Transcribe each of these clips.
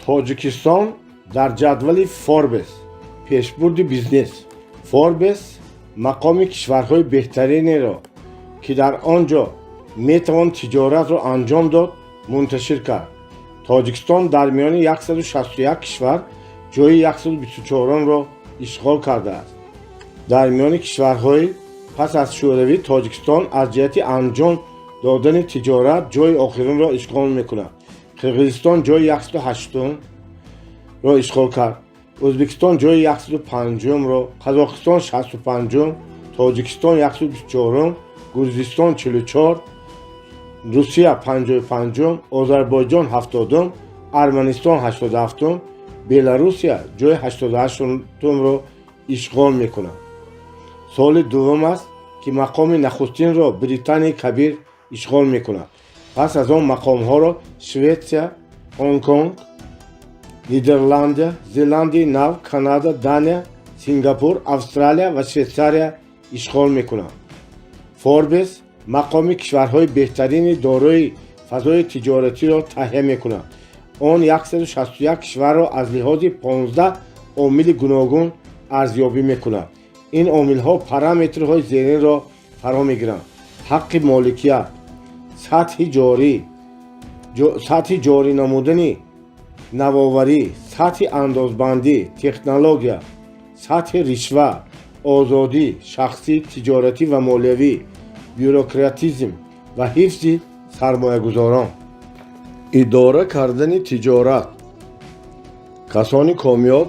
Тоҷикистон дар ҷадвали Forbes пешбурди бизнес. Forbes мақоми кишварҳои беҳтаринеро, ки дар он ҷо метавон тиҷоратро анҷом дод, мунташир кард. Тоҷикистон дар миёни 161 кишвар ҷойи 124-ро ишғол кардааст. Дар миёни кишварҳои пас аз шӯравӣ Тоҷикистон аз ҷиҳати анҷом додани тиҷорат ҷойи охиринро ишғол мекунад. Қирғизистон ҷойи 180-ро ишғол кард. Ӯзбекистон ҷойи 105-ро, Қазоқистон 65-ум, Тоҷикистон 124-ум, Гурҷистон 44, Русия 55-ум, Озарбойҷон 70-ум, Арманистон 87-ум, Беларусия ҷойи 88-умро ишғол мекунад. соли дуввум аст, ки мақоми нахустинро Британияи Кабир ишғол мекунад. пас аз он мақомҳоро Шветсия, Ҳонг-Конг, Нидерландия, Зеландияи Нав, Канада, Дания, Сингапур, Австралия ва Швейтсария ишғол мекунад. Forbes мақоми кишварҳои беҳтарини дорои фазои тиҷоратиро таҳия мекунад. Он 161 кишварро аз лиҳози 15 омили гуногун арзёбӣ мекунад. ин омилҳо параметрҳои зеринро фаро мегиранд: ҳаққи моликият, сатҳи ҷорӣ намудани навоварӣ, сатҳи андозбандӣ, технология, сатҳи ришва, озодӣ, шахсӣ, тиҷоратӣ ва молиявӣ, бюрократизм ва ҳифзи сармоягузорон. идора кардани тиҷорат. касони комёб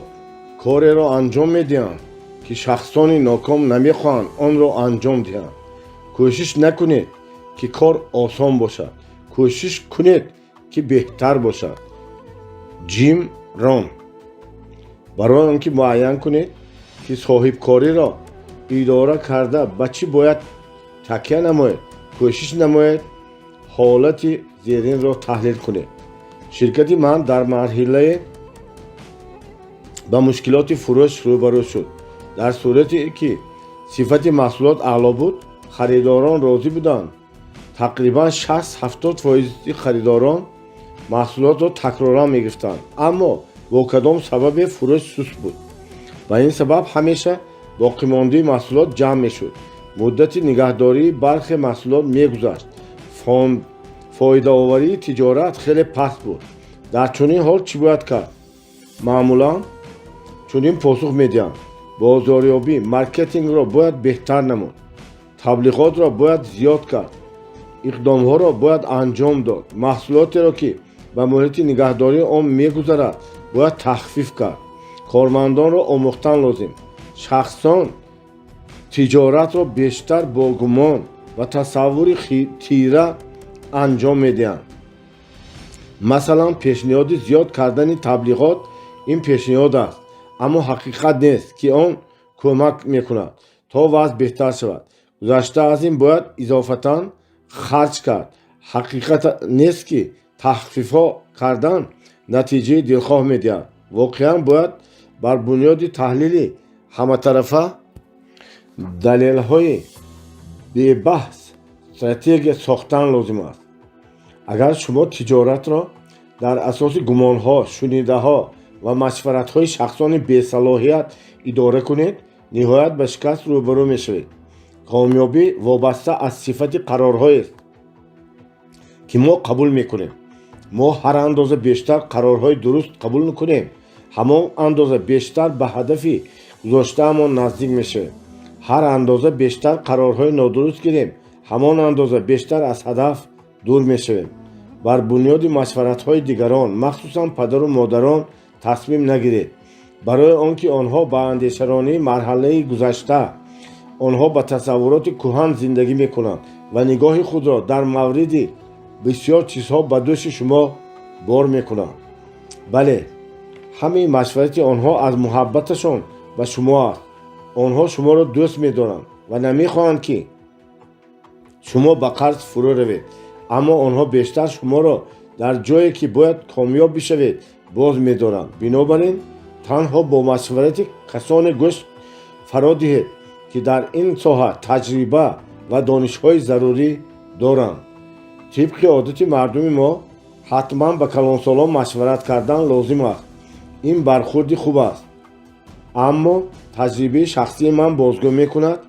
кореро анҷом медиҳанд, ки шахсони ноком намехоҳанд онро анҷом диҳанд. кӯшиш накунед, ки кор осон бошад. кӯшиш кунед, ки беҳтар бошад. Ҷим Рон. барои он ки муайян кунед, ки соҳибкориро идора карда ба чӣ бояд такя намоед, кӯшиш намоед ҳолати зеринро таҳлил кунед. ширкати ман дар марҳилае ба мушкилоти фурӯш рӯбарӯ шуд. дар сурате ки сифати маҳсулот аъло буд, харидорон розӣ буданд. тақрибан 60-70% харидорон маҳсулотро такроран мегирифтанд, аммо бо кадом сабабе фурӯш суст буд. ба ин сабаб ҳамеша боқимондии маҳсулот ҷамъ мешуд. муддати нигаҳдории бархе маҳсулот мегузашт. фоидаоварии тиҷорат хеле паст буд. дар чунин ҳол чӣ бояд кард? маъмулан чунин посух медиҳам: бозорёбӣ, маркетингро бояд беҳтар намуд. таблиғотро бояд зиёд кард. иқдомҳоро бояд анҷом дод. маҳсулотеро ки ба муҳити нигаҳдории он мегузарад, бояд тахфиф кард. кормандонро омӯхтан лозим. шахсон тиҷоратро бештар бо гумон ва тасаввури тира анҷом медиҳанд. масалан, пешниҳоди зиёд кардани таблиғот ин пешниҳод аст, аммо ҳақиқат нест, ки он кӯмак мекунад, то вазъ беҳтар шавад. гузашта аз ин бояд изофатан харҷ кард. ҳақиқат нест, ки тахфифҳо кардан натиҷаи дилхоҳ медиҳад. воқеан бояд бар бунёди таҳлили ҳаматарафа далелҳои бебаҳс стратегия сохтан лозим аст. агар шумо тиҷоратро дар асоси гумонҳо, шунидаҳо ва машваратҳои шахсони бесалоҳият идора кунед, ниҳоят ба шикаст рӯбарӯ мешавед. комёбӣ вобаста аз сифати қарорҳоест, ки мо қабул мекунем. мо ҳар андоза бештар қарорҳои дуруст қабул кунем, ҳамон андоза бештар ба ҳадафи гузоштаамон наздик мешавем. ҳар андоза бештар қарорҳои нодуруст гирем, ҳамон андоза бештар аз ҳадаф дур мешавем. бар бунёди машваратҳои дигарон, махсусан падару модарон, тасмим нагиред. барои он ки онҳо ба андешаронии марҳалаи гузашта, онҳо ба тасаввуроти кӯҳан зиндагӣ мекунанд ва нигоҳи худро дар мавриди бисёр чизҳо ба дӯши шумо бор мекунанд. бале, ҳамаи машварати онҳо аз муҳаббаташон ба шумо аст. онҳо шуморо дӯст медоранд ва намехоҳанд, ки шумо ба қарз фурӯ равед, аммо онҳо бештар шуморо дар ҷое, ки бояд комёб бишавед, боз медоранд. бинобар ин танҳо бо машварати касоне гӯш фаро диҳед, ки дар ин соҳа таҷриба ва донишҳои зарурӣ доранд. тибқи одати мардуми мо, حتما با کلانسالان مشورت کردن لازم است. این برخوردی خوب است. اما تجربه شخصی من بازگو میکند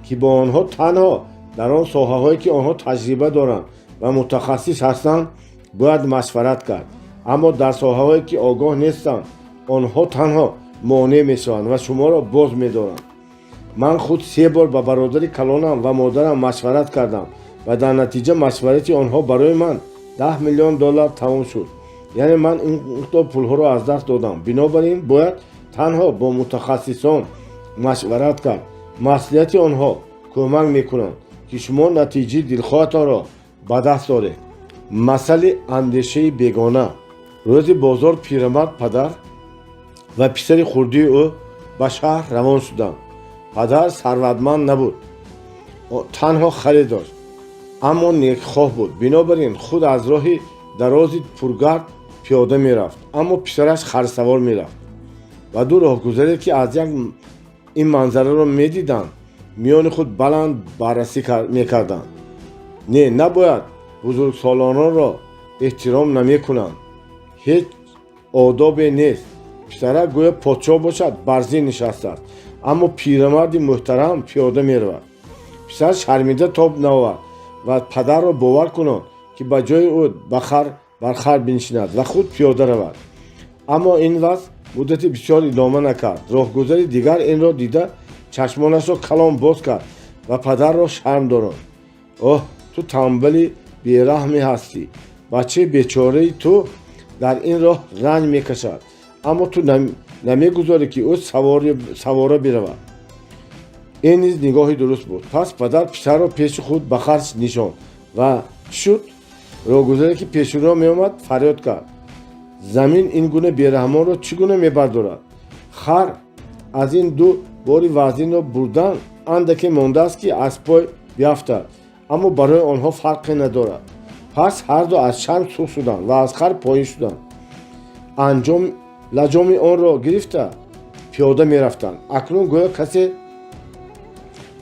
که با آنها تنها در آن ساحه‌هایی که آنها تجربه دارند و متخصص هستند باید مشورت کرد. اما در ساحه‌هایی که آگاه نیستند آنها تنها مانع میشوند و شما را باز می‌دارند. من خود 3 بار با برادر کلانم و مادرم مشورت کردم و در نتیجه مشورت آنها برای من 10 میلیون دلار تمام شد. یعنی من این پول‌ها را از دست دادم. بنابراین باید تنها با متخصصان مشورت کرد. مسئولیت آنها کمک میکنند که شما نتیجه دلخواهتان را به دست آورید. مسئله اندیشه بیگانه. روز بازار پیرمرد پدر و پسر خردی او به شهر روان شدند. پدر ثروتمند نبود، تنها خرید داشت، اما نیکخواه بود. بنابراین خود از راه درازی پرگرد پیاده میرفت، اما پسرش خرسوار میرفت و دو راهگذاری که از این منظره را میدیدند میان خود بلند بررسی میکردند. نباید بزرگسالانان را احترام نمیکنند. هیچ آدابی نیست. پسرک گویا پادشاه باشد بر زین نشسته است، اما پیرمردی محترم پیاده میرود. پسر شرمنده تاب نآورد و پدر را باور کنند که به جای او بر خر بنشیند و خود پیاده رود. اما این وضع مدت بسیار ادامه نکرد. راهگذاری دیگر این را دیده چشمانش را کلان باز کرد و پدر را شرم داراند. اوه، تو تنبلی بیرحمی هستی. بچه بیچاره تو در این راه رنج میکشد، اما تو نمیگذاری که او سواره برود. این نیز نگاهی درست بود. پس پدر پسر را پیش خود به خرج نشاند و شد. راهگذاری که پیش او را میآمد فریاد کرد: زمین این گونه بیرحمان را چگونه میبردارد؟ خر از این دو باری وزن را بردن اندکی مانده است که از پای بیفتد، اما برای آنها فرقی ندارد. پس هر دو از شرم سرخ شدند و از خر پایین شدند. لجام آن را گرفته پیاده میرفتند. اکنون گویا کسی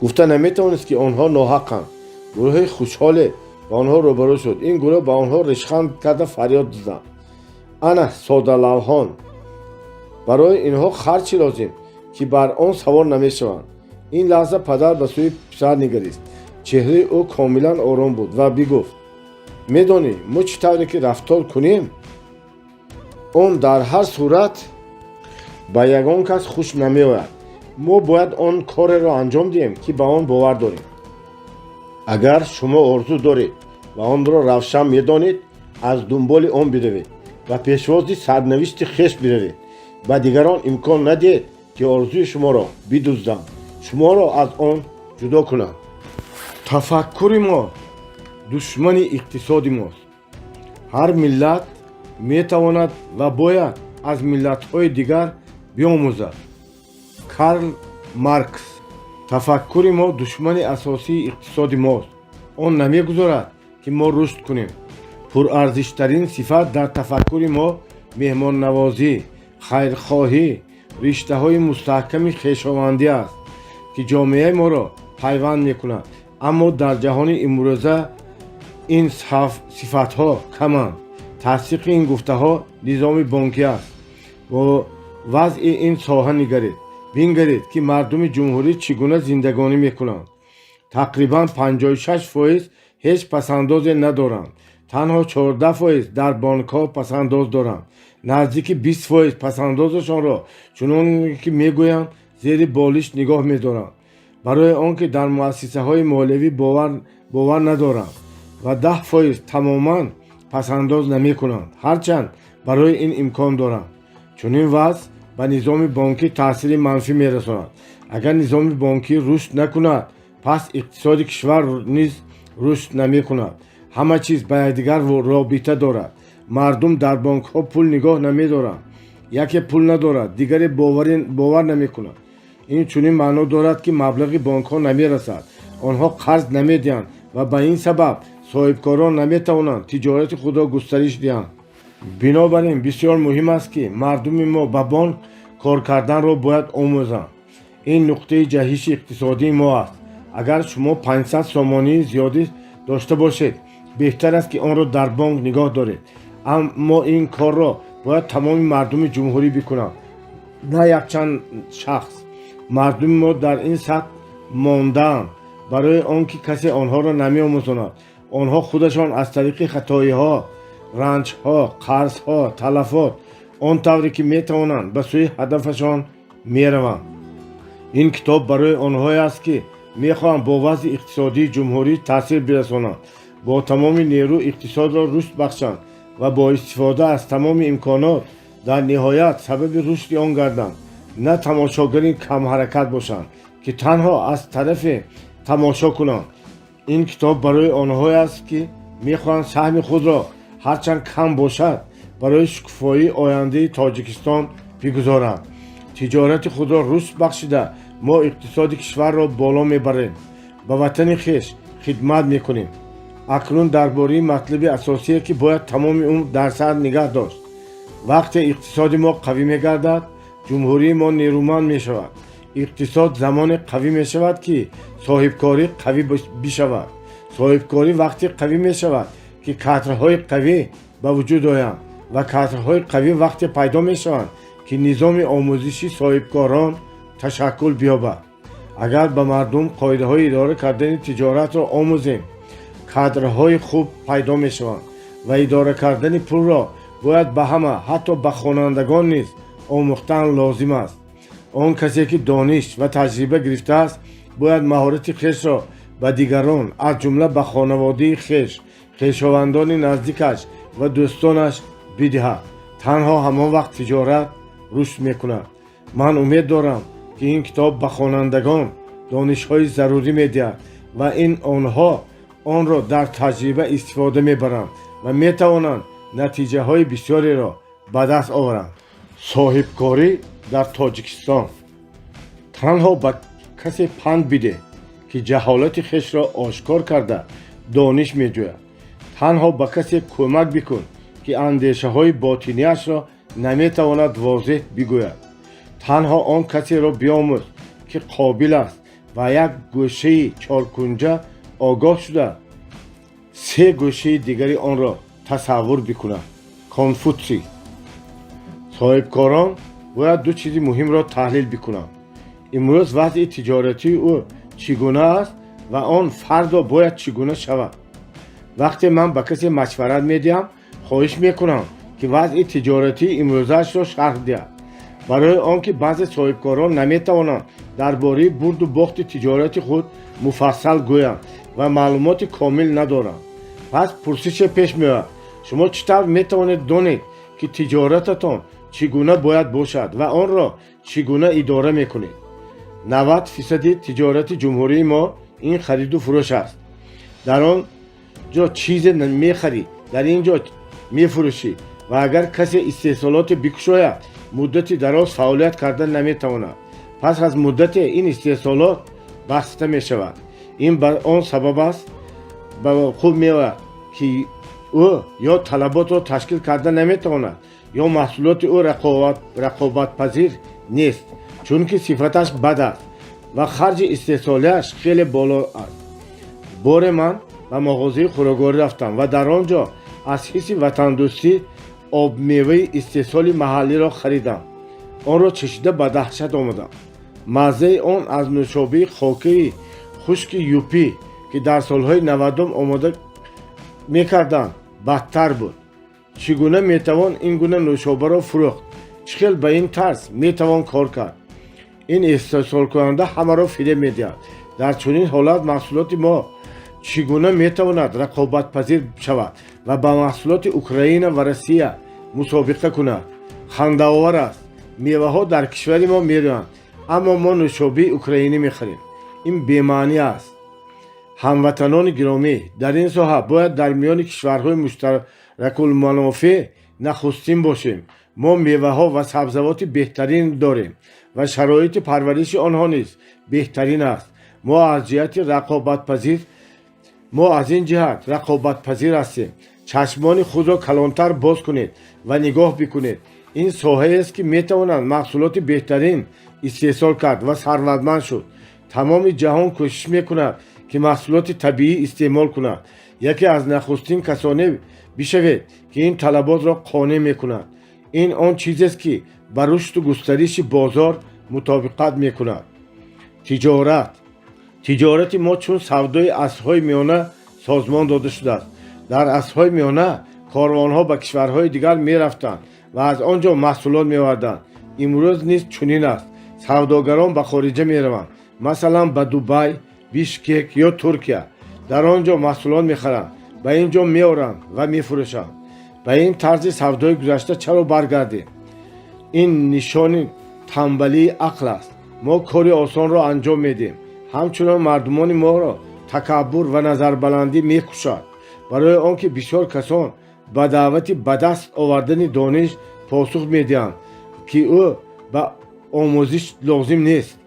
گفته نمیتوانست که آنها ناحقند. گروه خوشحال با آنها روبرو شد. این گروه با آنها ریشخند کرده فریاد زدند: انا ساده لوحان، برای اینها خرچی لازم که بر آن سوار نمیشوند. این لحظه پدر به سوی پسر نگریست. چهره او کاملا آرام بود و بگفت: میدانی ما چطوری که رفتار کنیم؟ اون در هر صورت با یگان کس خوش نمیآید. ما باید آن کار را انجام دهیم که به آن باور داریم. اگر شما آرزو دارید و آن را روشن میدانید، از دنبال آن بروید و پیشواز سرنوشت خویش بروید و دیگران امکان ندهید که آرزوی شما را بدزدند، شما را از آن جدا کنند. تفکر ما دشمن اقتصاد ماست. هر ملت میتواند و باید از ملت‌های دیگر بیاموزد. کارل مارکس. تفکر ما دشمن اساسی اقتصاد ماست. آن نمیگذارد که ما رشد کنیم. پرارزشترین صفت در تفکر ما مهمان نوازی، خیرخواهی، رشته های مستحکم خویشاوندی است که جامعه ما را پیوند میکند. اما در جهان امروزه این صفت ها کمند. تصدیق این گفته ها نظام بانکی است. با وضع این ساحه نگرید. بنگرید که مردم جمهوری چگونه زندگانی میکنند. تقریبا 56% هیچ پسنداز ندارند. تنها 14% در بانک ها پسنداز دارند. نزدیک 20% پسندازشان را چنان که میگویند زیر بالش نگاه میدارند، برای آنکه در مؤسسه های مالیوی باور ندارند و 10% تماما پسنداز نمی کنند، هرچند برای این امکان دارند. چون این وضع به نظام بانکی تاثیر منفی می رساند. اگر نظام بانکی رشد نکند، پس اقتصاد کشور نیز رشد نمی کند. همه چیز به یکدیگر رابطه دارد. مردم در بانک ها پول نگاه نمی دارند. یکی پول ندارد، دیگری باور نمی کند. این چنین معنا دارد که مبلغ بانک ها نمی رسد. آنها قرض نمی دهند و به این سبب صاحبکاران نمی توانند تجارت خود را گسترش دهند. بنابراین بسیار مهم است که مردم ما به بانک کار کردن را باید آموزند. این نقطه جهش اقتصادی ما است. اگر شما 500 سامانی زیادی داشته باشید، بهتر است که آن را در بانک نگاه دارید. аммо ин корро бояд тамоми мардуми ҷумҳурӣ бикунанд, на якчанд шахс. мардуми мо дар ин сатҳ мондаанд барои он ки касе онҳоро намеомӯзонад. онҳо худашон аз тариқи хатоиҳо, ранҷҳо, қарзҳо, талафот он тавре ки метавонанд ба сӯи ҳадафашон мераванд. ин китоб барои онҳое аст ки мехоҳанд бо вазъи иқтисодии ҷумҳурӣ таъсир бирасонанд, бо тамоми нерӯ иқтисодро рушд бахшанд ва бо истифода аз тамоми имконот дар ниҳоят сабаби рушди он гарданд. на тамошогари камҳаракат бошанд ки танҳо аз тарафе тамошо кунанд. ин китоб барои онҳое аст ки мехоҳанд саҳми худро ҳарчанд кам бошад барои шукуфоии ояндаи Тоҷикистон бигузоранд. тиҷорати худро рушд бахшида мо иқтисоди кишварро боло мебарем, ба ватани хеш хидмат мекунем. акнун дар бораи матлаби асосие ки бояд тамоми умр дар сар нигаҳ дошт. вақте иқтисоди мо қавӣ мегардад, ҷумҳурии мо нерӯманд мешавад. иқтисод замоне қавӣ мешавад ки соҳибкорӣ қавӣ бишавад. соҳибкорӣ вақте қавӣ мешавад ки кадрҳои қавӣ ба вуҷуд оянд ва кадрҳои қавӣ вақте пайдо мешаванд ки низоми омӯзиши соҳибкорон ташаккул биёбад. агар ба мардум қоидаҳои идора кардани тиҷоратро омӯзем, кадрҳои хуб пайдо мешаванд ва идора кардани пулро бояд ба ҳама, ҳатто ба хонандагон низ омӯхтан лозим аст. он касе ки дониш ва таҷриба гирифтааст бояд маҳорати хешро ба дигарон, аз ҷумла ба хонаводаи хеш, хешовандони наздикаш ва дӯстонаш бидиҳад. танҳо ҳамон вақт тиҷорат рушд мекунад. ман умед дорам ки ин китоб ба хонандагон донишҳои зарурӣ медиҳад ва ин онҳо онро дар таҷриба истифода мебаранд ва метавонанд натиҷаҳои бисёреро ба даст оваранд. соҳибкорӣ дар Тоҷикистон. танҳо ба касе панд бидеҳ ки ҷаҳолати хешро ошкор карда дониш меҷӯяд. танҳо ба касе кӯмак бикун ки андешаҳои ботиниашро наметавонад возеҳ бигӯяд. танҳо он касеро биомӯз ки қобил аст ва як гӯшаи чоркунҷа огоҳ шуда се гӯшаи дигари онро тасаввур бикунад. конфутсий. соҳибкорон бояд ду чизи муҳимро таҳлил бикунанд. имрӯз вазъи тиҷоратии ӯ чӣ гуна аст ва он фардо бояд чӣ гуна шавад. вақте ман ба касе машварат медиҳам, хоҳиш мекунам ки вазъи тиҷоратии имрӯзаашро шарҳ диҳад. барои он ки баъзе соҳибкорон наметавонанд дар бораи бурду бохти тиҷорати худ муфассал гӯянд ва маълумоти комил надоранд. пас пурсише пеш меояд: шумо чӣ тавр метавонед донед ки тиҷорататон чӣ гуна бояд бошад ва онро чӣ гуна идора мекунед? 90% тиҷорати ҷумҳурии мо ин хариду фурӯш аст. дар он ҷо чизе мехарӣ, дар ин ҷо мефурӯшӣ ва агар касе истеҳсолоте бикушояд, муддати дароз фаъолият карда наметавонад. пас аз муддате ин истеҳсолот баста мешавад. ин ба он сабаб аст ба хуб меояд ки ӯ ё талаботро ташкил карда наметавонад, ё маҳсулоти ӯ рақобатпазир нест, чунки сифаташ бад аст ва харҷи истеҳсолиаш хеле боло аст. боре ман ба мағозаи хӯрокворӣ рафтам ва дар он ҷо аз ҳисси ватандӯстӣ обмеваи истеҳсоли маҳаллиро харидам. онро чашида ба даҳшат омадам. маззаи он аз нӯшобаи хокаи хушки юпӣ ки дар солҳои 90 омода мекарданд бадтар буд. чӣ гуна метавон ин гуна нӯшобаро фурӯхт? чӣ хел ба ин тарз метавон кор кард? ин истеҳсолкунанда ҳамаро фиреб медиҳад. дар чунин ҳолат маҳсулоти мо чӣ гуна метавонад рақобатпазир шавад ва ба маҳсулоти Украина ва Россия мусобиқа кунад? хандаовар аст. меваҳо дар кишвари мо мерӯянд, аммо мо нӯшобаи украинӣ мехарем. ин бемаънӣ аст. ҳамватанони гиромӣ, дар ин соҳа бояд дар миёни кишварҳои муштаракулманофеъ нахустин бошем. мо меваҳо ва сабзавоти беҳтарин дорем ва шароити парвариши онҳо низ беҳтарин аст. мо аз ин ҷиҳат рақобатпазир ҳастем. чашмони худро калонтар боз кунед ва нигоҳ бикунед. ин соҳаест ки метавонад маҳсулоти беҳтарин истеҳсол кард ва сарватманд шуд. тамоми ҷаҳон кӯшиш мекунад ки маҳсулоти табиӣ истеъмол кунад. یکی از نخستین کسانی بشوید که این طلبات را قانع میکند. این آن چیزی است که با رشد و گسترش بازار مطابقت میکند. تجارت ما چون سودای اسب‌های میانه سازمان داده شده است. در اسب‌های میانه کاروان‌ها به کشورهای دیگر می‌رفتند و از آنجا محصولات می‌آوردند. امروز نیز چنین است. سوداگران به خارج می‌روند، مثلا به دبی، بیشکک یا ترکیه. در آنجا محصولات می‌خرند، به اینجا می‌آورند و می‌فروشند. به این طرز سودای گذشته چرا برگردیم؟ این نشان تنبلی عقل است. ما کاری آسان را انجام میدیم، همچنان مردمان ما را تکبر و نظربلندی میکشد. برای آنکه بسیار کسان به دعوت به دست آوردن دانش پاسخ میدهند که او به آموزش لازم نیست.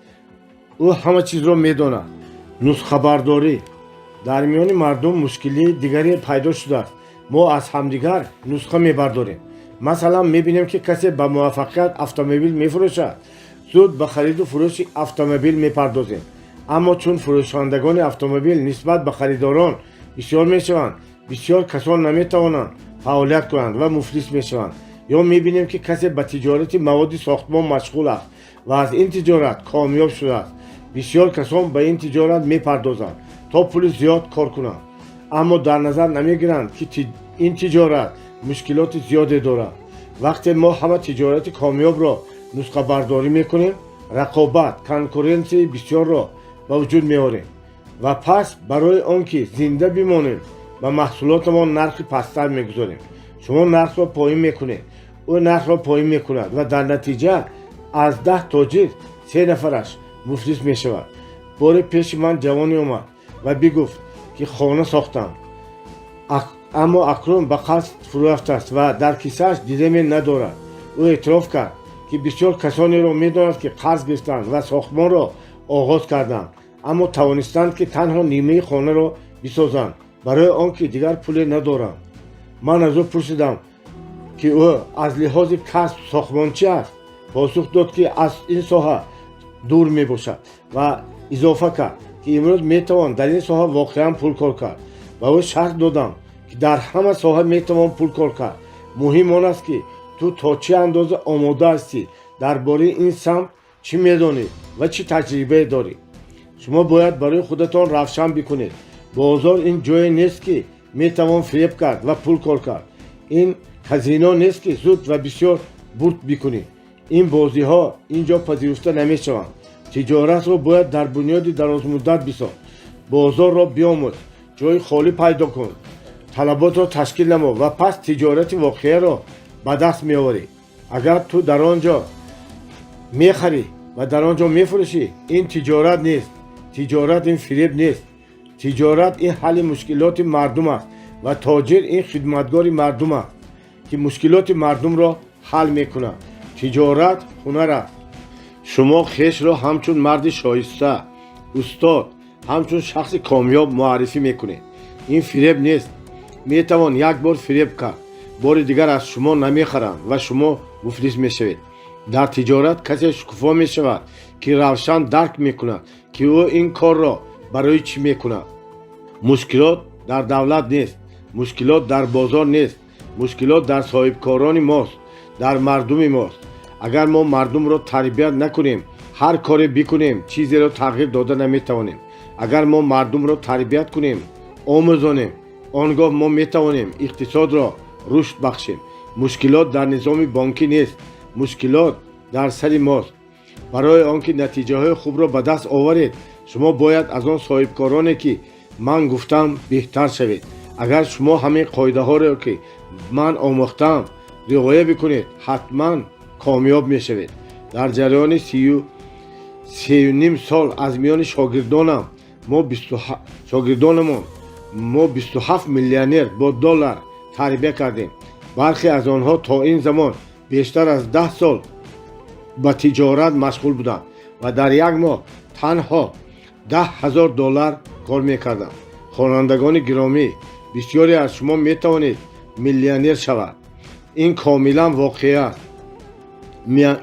او همه چیز را میداند. نسخه برداری در میان مردم مشکلی دیگری پیدا شده است. ما از همدیگر نسخه میبرداریم. مثلا میبینیم که کسی به موفقیت اتومبیل میفروشد، زود به خرید و فروش اتومبیل میپردازیم. اما چون فروشندگان اتومبیل نسبت به خریداران بسیار میشوند، بسیار کسان نمیتوانند فعالیت کنند و مفلس میشوند. یا میبینیم که کسی به تجارت مواد ساختمان مشغول است و از این تجارت کامیاب شده است. بسیار کسان به این تجارت میپردازند تا پول زیاد کار کنند، اما در نظر نمیگیرند که این تجارت مشکلات زیادی دارد. وقتی ما همه تجارت کامیاب را نسخه برداری میکنیم، رقابت، کنکورنسی بسیار را به وجود میاریم و پس برای آنکه زنده بمانیم و محصولاتمان نرخ پستر میگذاریم. شما نرخ را پایین میکنید، او نرخ را پایین میکند و در نتیجه از 10 تاجر 3 نفرش مفلس میشود. بار پیش من جوانی اومد و بگفت که خانه ساختم، اما اکنون به قصد فرو رفته است و در کیسه‌اش دیدمی ندارد. او اعتراف کرد که بسیار کسانی را میداند که قرض گرفتند و ساختمان را آغاز کردند، اما توانستند که تنها نیمه خانه را بسازند برای آنکه دیگر پول ندارند. من از او پرسیدم که او از لحاظ کسب ساختمانچی است. پاسخ داد که از این ساحه دور می باشد و اضافه کرد که امروز میتوان در این ساحه واقعا پول کار کرد. و او شرط دادم که در همه ساحه میتوان پول کار کرد. مهم آن است که تو تا چه اندازه آماده هستی درباره این سمت چی میدانی و چی تجربه داری. شما باید برای خودتان روشن بکنید. بازار این جای نیست که میتوان فریب کرد و پول کار کرد. این کازینو نیست که زود و بسیار برد بکنید. این بازی ها اینجا پذیرفته نمیشوند. تجارت را باید در بنیاد دراز مدت بساز. بازار را بیاموز، جای خالی پیدا کن، طلبات را تشکیل نما و پس تجارت واقعی را به دست میآوری. اگر تو در آنجا میخری و در آنجا میفروشی، این تجارت نیست. تجارت این فریب نیست. تجارت این حل مشکلات مردم است و تاجر این خدمتگار مردم است که مشکلات مردم را حل میکند. تجارت هنر است. شما خویش را همچون مرد شایسته، استاد، همچون شخص کامیاب معرفی میکنید. این فریب نیست. میتوان یک بار فریب کرد، بار دیگر از شما نمیخرند و شما مفلس میشوید. در تجارت کسی شکوفا میشود که روشن درک میکند که او این کار را برای چی میکند. مشکلات در دولت نیست، مشکلات در بازار نیست، مشکلات در صاحبکاران ماست، در مردم ماست. اگر ما مردم را تربیت نکنیم، هر کاری بکنیم چیزی را تغییر داده نمیتوانیم. اگر ما مردم را تربیت کنیم، آموزانیم، آنگاه ما میتوانیم اقتصاد را رشد بخشیم. مشکلات در نظام بانکی نیست، مشکلات در سر ماست. برای آنکه نتیجه های خوب را به دست آورید، شما باید از آن صاحبکارانی که من گفتم بهتر شوید. اگر شما همین قاعده ها را که من آموختم رعایت بکنید، حتما کامیاب میشوید. در جریان 3.5 سال از میان شاگردانم ما 27 میلیونر با دلار تربیت کردیم. برخی از آنها تا این زمان بیشتر از 10 سال به تجارت مشغول بودند و در یک ماه تنها $10,000 کار میکردند. خوانندگان گرامی، بسیاری از شما میتوانید میلیونر شود. این کاملا واقعی است.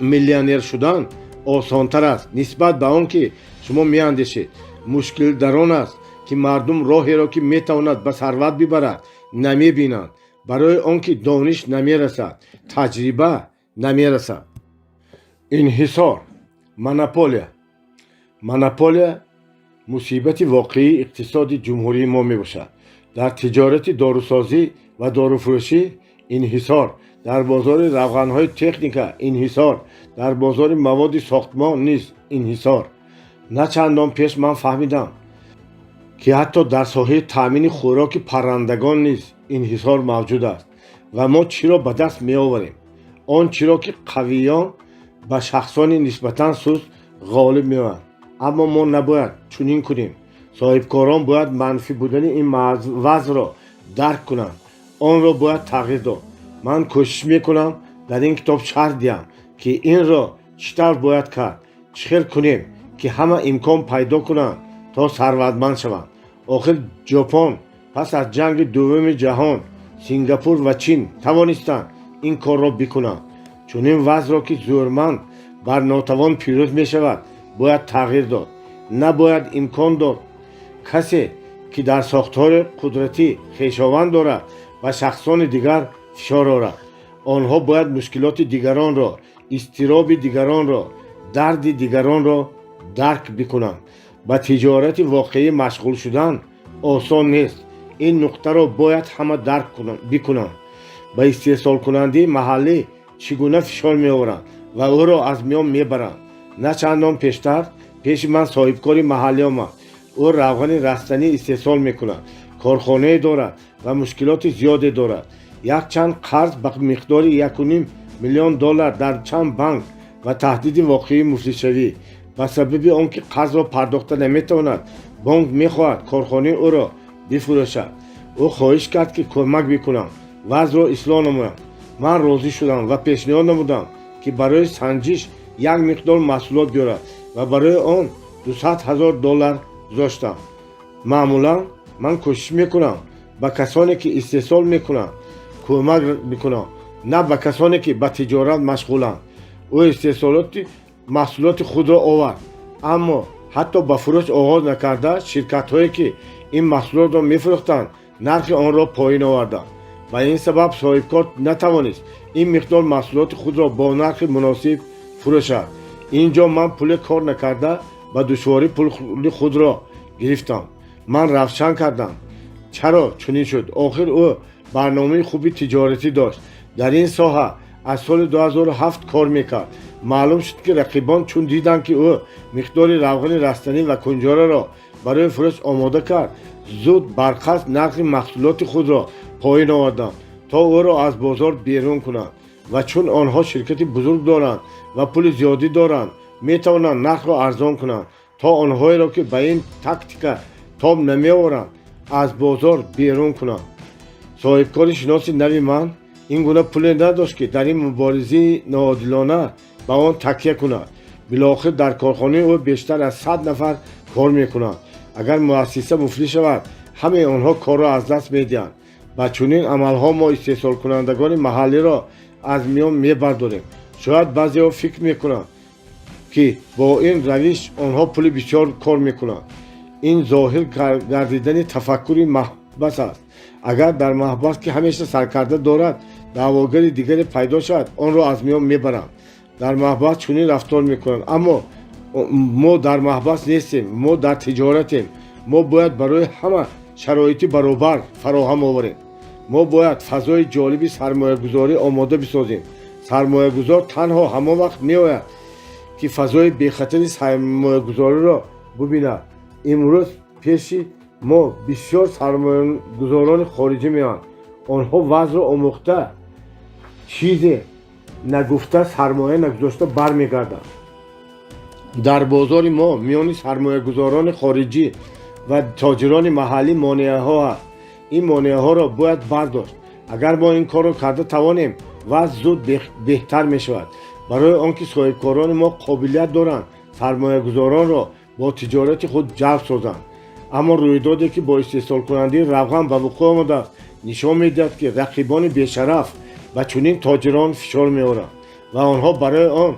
میلیونر شدن آسانتر است نسبت به آن که شما میاندیشید. مشکل در آن است که مردم راهی را که میتواند به ثروت ببرد نمیبینند، برای آنکه دانش نمیرسد، تجربه نمیرسد. انحصار، منوپولیا مصیبت واقعی اقتصاد جمهوری ما میباشد. در تجارت داروسازی و داروفروشی انحصار، در بازار روغنهای تکنیکا انحصار، در بازار مواد ساختمان نیز انحصار. نه چندان پیش من فهمیدم که حتی در ساحه تامین خوراک پرندگان نیز انحصار موجود است و ما چی را به دست می آوریم؟ آن چی را که قویان به شخصان نسبتاً سست غالب می آیند. اما ما نباید چنین کنیم. صاحبکاران باید منفی بودن این وضع را درک کنند. آن را باید تغییر داد. من کوشش میکنم در این کتاب شرح دهم که این را چطور باید کرد، چطور کنیم که همه امکان پیدا کنند تا ثروتمند شوند. آخر ژاپن پس از جنگ دوم جهان، سینگاپور و چین توانستند این کار را بکنند. چون این وضع را که زورمند بر ناتوان پیروز می شود باید تغییر داد. نباید امکان داد کسی که در ساختار قدرتی خویشاوند دارد و شخصان دیگر فشار آورد. آنها باید مشکلات دیگران را، اضطراب دیگران را، درد دیگران را درک بکنند. با تجارت واقعی مشغول شدن آسان نیست. این نقطه را باید همه درک بکنند. با استحصال کننده محلی چگونه فشار می آورند و او را از میان می برند. نه چندان پیش من صاحبکاری محلی آمد. او روغن رستنی استحصال می کند، کارخانه دارد و مشکلات زیادی دارد. یک چند قرض به مقدار 1.5 میلیون دلار در چند بانک و تهدید واقعی مفلس شوی. به سبب آنکه قرض را پرداخت نمیتواند، بانک میخواهد کارخانه او را بفروشد. او خواهش کرد که کمک بکنم، وضع را اصلاح نمایم. من راضی شدم و پیشنهاد نمودم که برای سنجش یک مقدار محصولات بیارد و برای آن 200,000 دلار گذاشتم. معمولا من کوشش میکنم به کسانی که استحصال میکنند کمک میکنم، نه به کسانی که به تجارت مشغولند. او استحصالات محصولات خود را آورد، اما حتی به فروش آغاز نکرده شرکت هایی که این محصولات را میفروختند نرخ آن را پایین آوردند. و این سبب صاحبکار نتوانست این مقدار محصولات خود را با نرخ مناسب فروشد. اینجا من پول کار نکرده با دشواری پول خود را گرفتم. من روشن کردم چرا چنین شد. آخر او برنامه خوبی تجارتی داشت. در این ساحه از سال 2007 کار میکرد. معلوم شد که رقیبان چون دیدند که او مقدار روغن رستنی و کنجاره را برای فروش آماده کرد، زود برخاست نرخ محصولات خود را پایین آوردند تا او را از بازار بیرون کنند. و چون آنها شرکت بزرگ دارند و پول زیادی دارند، میتوانند نرخ را ارزان کنند تا آنهایی را که به این تاکتیک تاب نمیآورند از بازار بیرون کنند. صاحبکار شناس نوی من این گونه پول نداشت که در این مبارزه ناعادلانه به آن تکیه کند. بالاخره در کارخانه او بیشتر از 100 نفر کار میکنند. اگر مؤسسه مفلس شود همه آنها کار را از دست میدهند. با چنین عملها ما استحصال کنندگان محلی را از میان میبرداریم. شاید بعضی ها فکر میکنند که با این روش آنها پول بسیار کار میکنند. این ظاهر گردیدن تفکری محبس است. اگر در محبس که همیشه سرکرده دارد دعواگر دیگری پیدا شد آن را از میان میبرند. در محبس چنین رفتار میکنند. اما ما در محبس نیستیم، ما در تجارتیم. ما باید برای همه شرایطی برابر فراهم آوریم. ما باید فضای جالب سرمایه گذاری آماده بسازیم. سرمایه گذار تنها همان وقت می آید که فضای بیخطر سرمایه گذاری را ببیند. امروز پیش ما بسیار سرمایه گذاران خارجی می آیند. آنها وضع را آموخته چیزی نگفته سرمایه نگذاشته برمیگردند. در بازار ما میان سرمایه گذاران خارجی و تاجران محلی مانعه ها هست. این مانعه ها را باید برداشت. اگر ما این کار را کرده توانیم وضع زود بهتر می شود. برای آنکه صاحبکاران ما قابلیت دارند سرمایه گذاران را با تجارت خود جلب سازند. اما رویدادی که با استحصال کننده روغن به وقوع آمده است نشان میدهد که رقیبان بیشرف و چنین تاجران فشار می آورند و آنها برای آن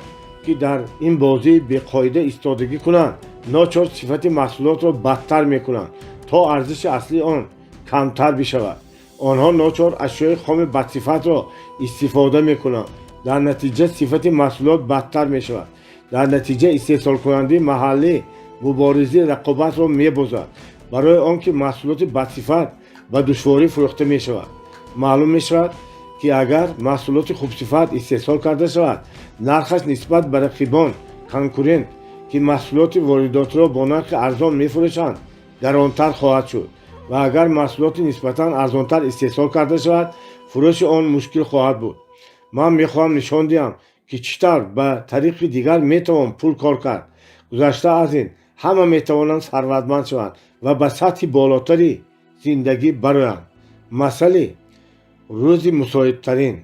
که در این بازی به قاعده ایستادگی کنند ناچار صفت محصولات را بدتر می کنند تا ارزش اصلی آن کمتر بشود. آنها ناچار اشیاء خام بدصفت را استفاده میکنند. در نتیجه صفت محصولات بدتر میشود. در نتیجه استحصال کننده محلی مبارزه رقابت را میبازد برای آنکه محصولات بدصفت و دشواری فروخته میشود. معلوم میشود که اگر محصولات خوب صفت استحصال کرده شود، نرخش نسبت به رقیبان کنکورنت که محصولات واردات را با نرخ ارزان میفروشند گرانتر خواهد شد و اگر محصولات نسبتاً ارزانتر استحصال کرده شود، فروش آن مشکل خواهد بود. من میخواهم نشان دهم که چطور به طریق دیگر میتوان پول کار کرد. گذشته از این همه میتوانند ثروتمند شوند و به سطح بالاتری زندگی بروند. مسئله روز مساعدترین.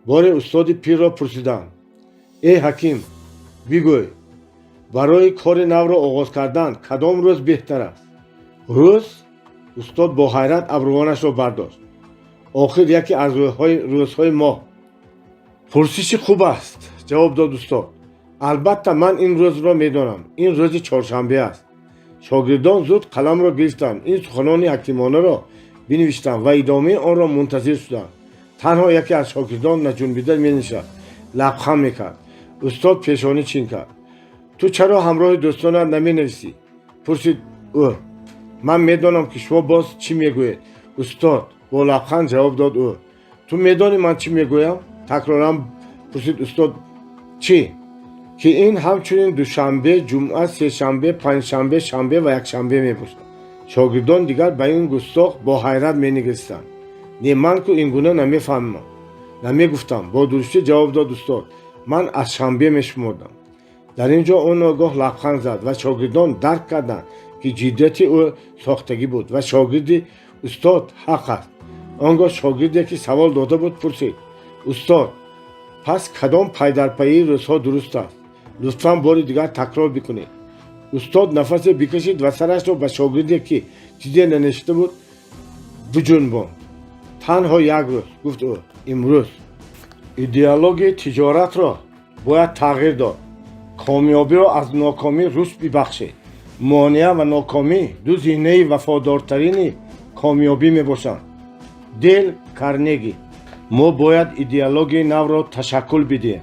بار استاد پیر را پرسیدند: ای حکیم، بگوی برای کار نو را آغاز کردن کدام روز بهتر است؟ استاد با حیرت ابروانش را برداشت. آخر یکی از روزهای ماه. پرسش خوب است، جواب داد استاد. البته من این روز را میدانم. این روز چهارشنبه است. شاگردان زود قلم را گرفتند. این سخنان حکیمانه را بنوشتند و ادامه آن را منتظر شدند. تنها یکی از شاگردان نجنبیده مینشست، لبخند میکرد. استاد پیشانی چین کرد. تو چرا همراه دوستانت نمینویسی؟ پرسید او. من میدانم که شما باز چی میگویید. استاد با لبخند جواب داد او. تو میدانی من چی میگویم؟ تکرارا پرسید استاد. چی؟ که این همچنین دوشنبه، جمعه، سه شنبه، پنج شنبه، شنبه و یک شنبه میباشد. شاگردان دیگر به این گستاخ با حیرت مینگریستند. نه من که این گونه نمیفهمم، نمیگفتم. با درشتی جواب داد استاد. من از شنبه میشمردم. در اینجا اون آگاه لبخند زد و شاگردان درک کردند که جدیت او ساختگی بود و شاگردی استاد حق است. آنگاه شاگردی که سوال داده بود پرسید: استاد، پس کدام پی در پی روزها درست است؟ لطفاً بار دیگر تکرار بکنید. استاد نفس بکشید و سرش را به شاگردی که چیزی ننوشته بود بجنباند. تنها یک روز، گفت او، امروز. ایدئولوژی تجارت را باید تغییر داد. کامیابی را از ناکامی رشد ببخشید. مانع و ناکامی دو زینه وفادارترین کامیابی میباشند. دیل کارنگی. ما باید ایدئولوژی نو را تشکل بدهیم.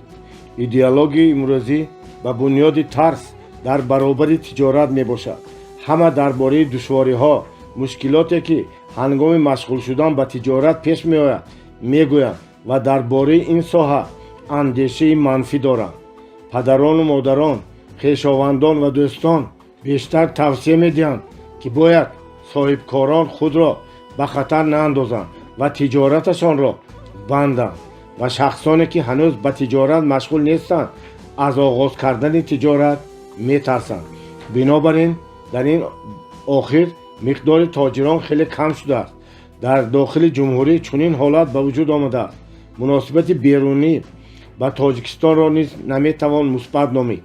ایدئولوژی امروزی به بنیاد ترس در برابر تجارت میباشد. همه درباره دشواری‌ها، مشکلاتی که هنگام مشغول شدن به تجارت پیش میآید میگویند و درباره این ساحه اندیشه منفی دارند. پدران و مادران، خویشاوندان و دوستان بیشتر توصیه میدهند که باید صاحبکاران خود را به خطر ناندازند و تجارتشان را بندند و شخصانی که هنوز به تجارت مشغول نیستند از آغاز کردن تجارت میترسند. بنابراین در این آخر مقدار تاجران خیلی کم شده است. در داخل جمهوری چنین حالت به وجود آمده است. مناسبت بیرونی با تاجیکستان را نیز نمیتوان مثبت نامید،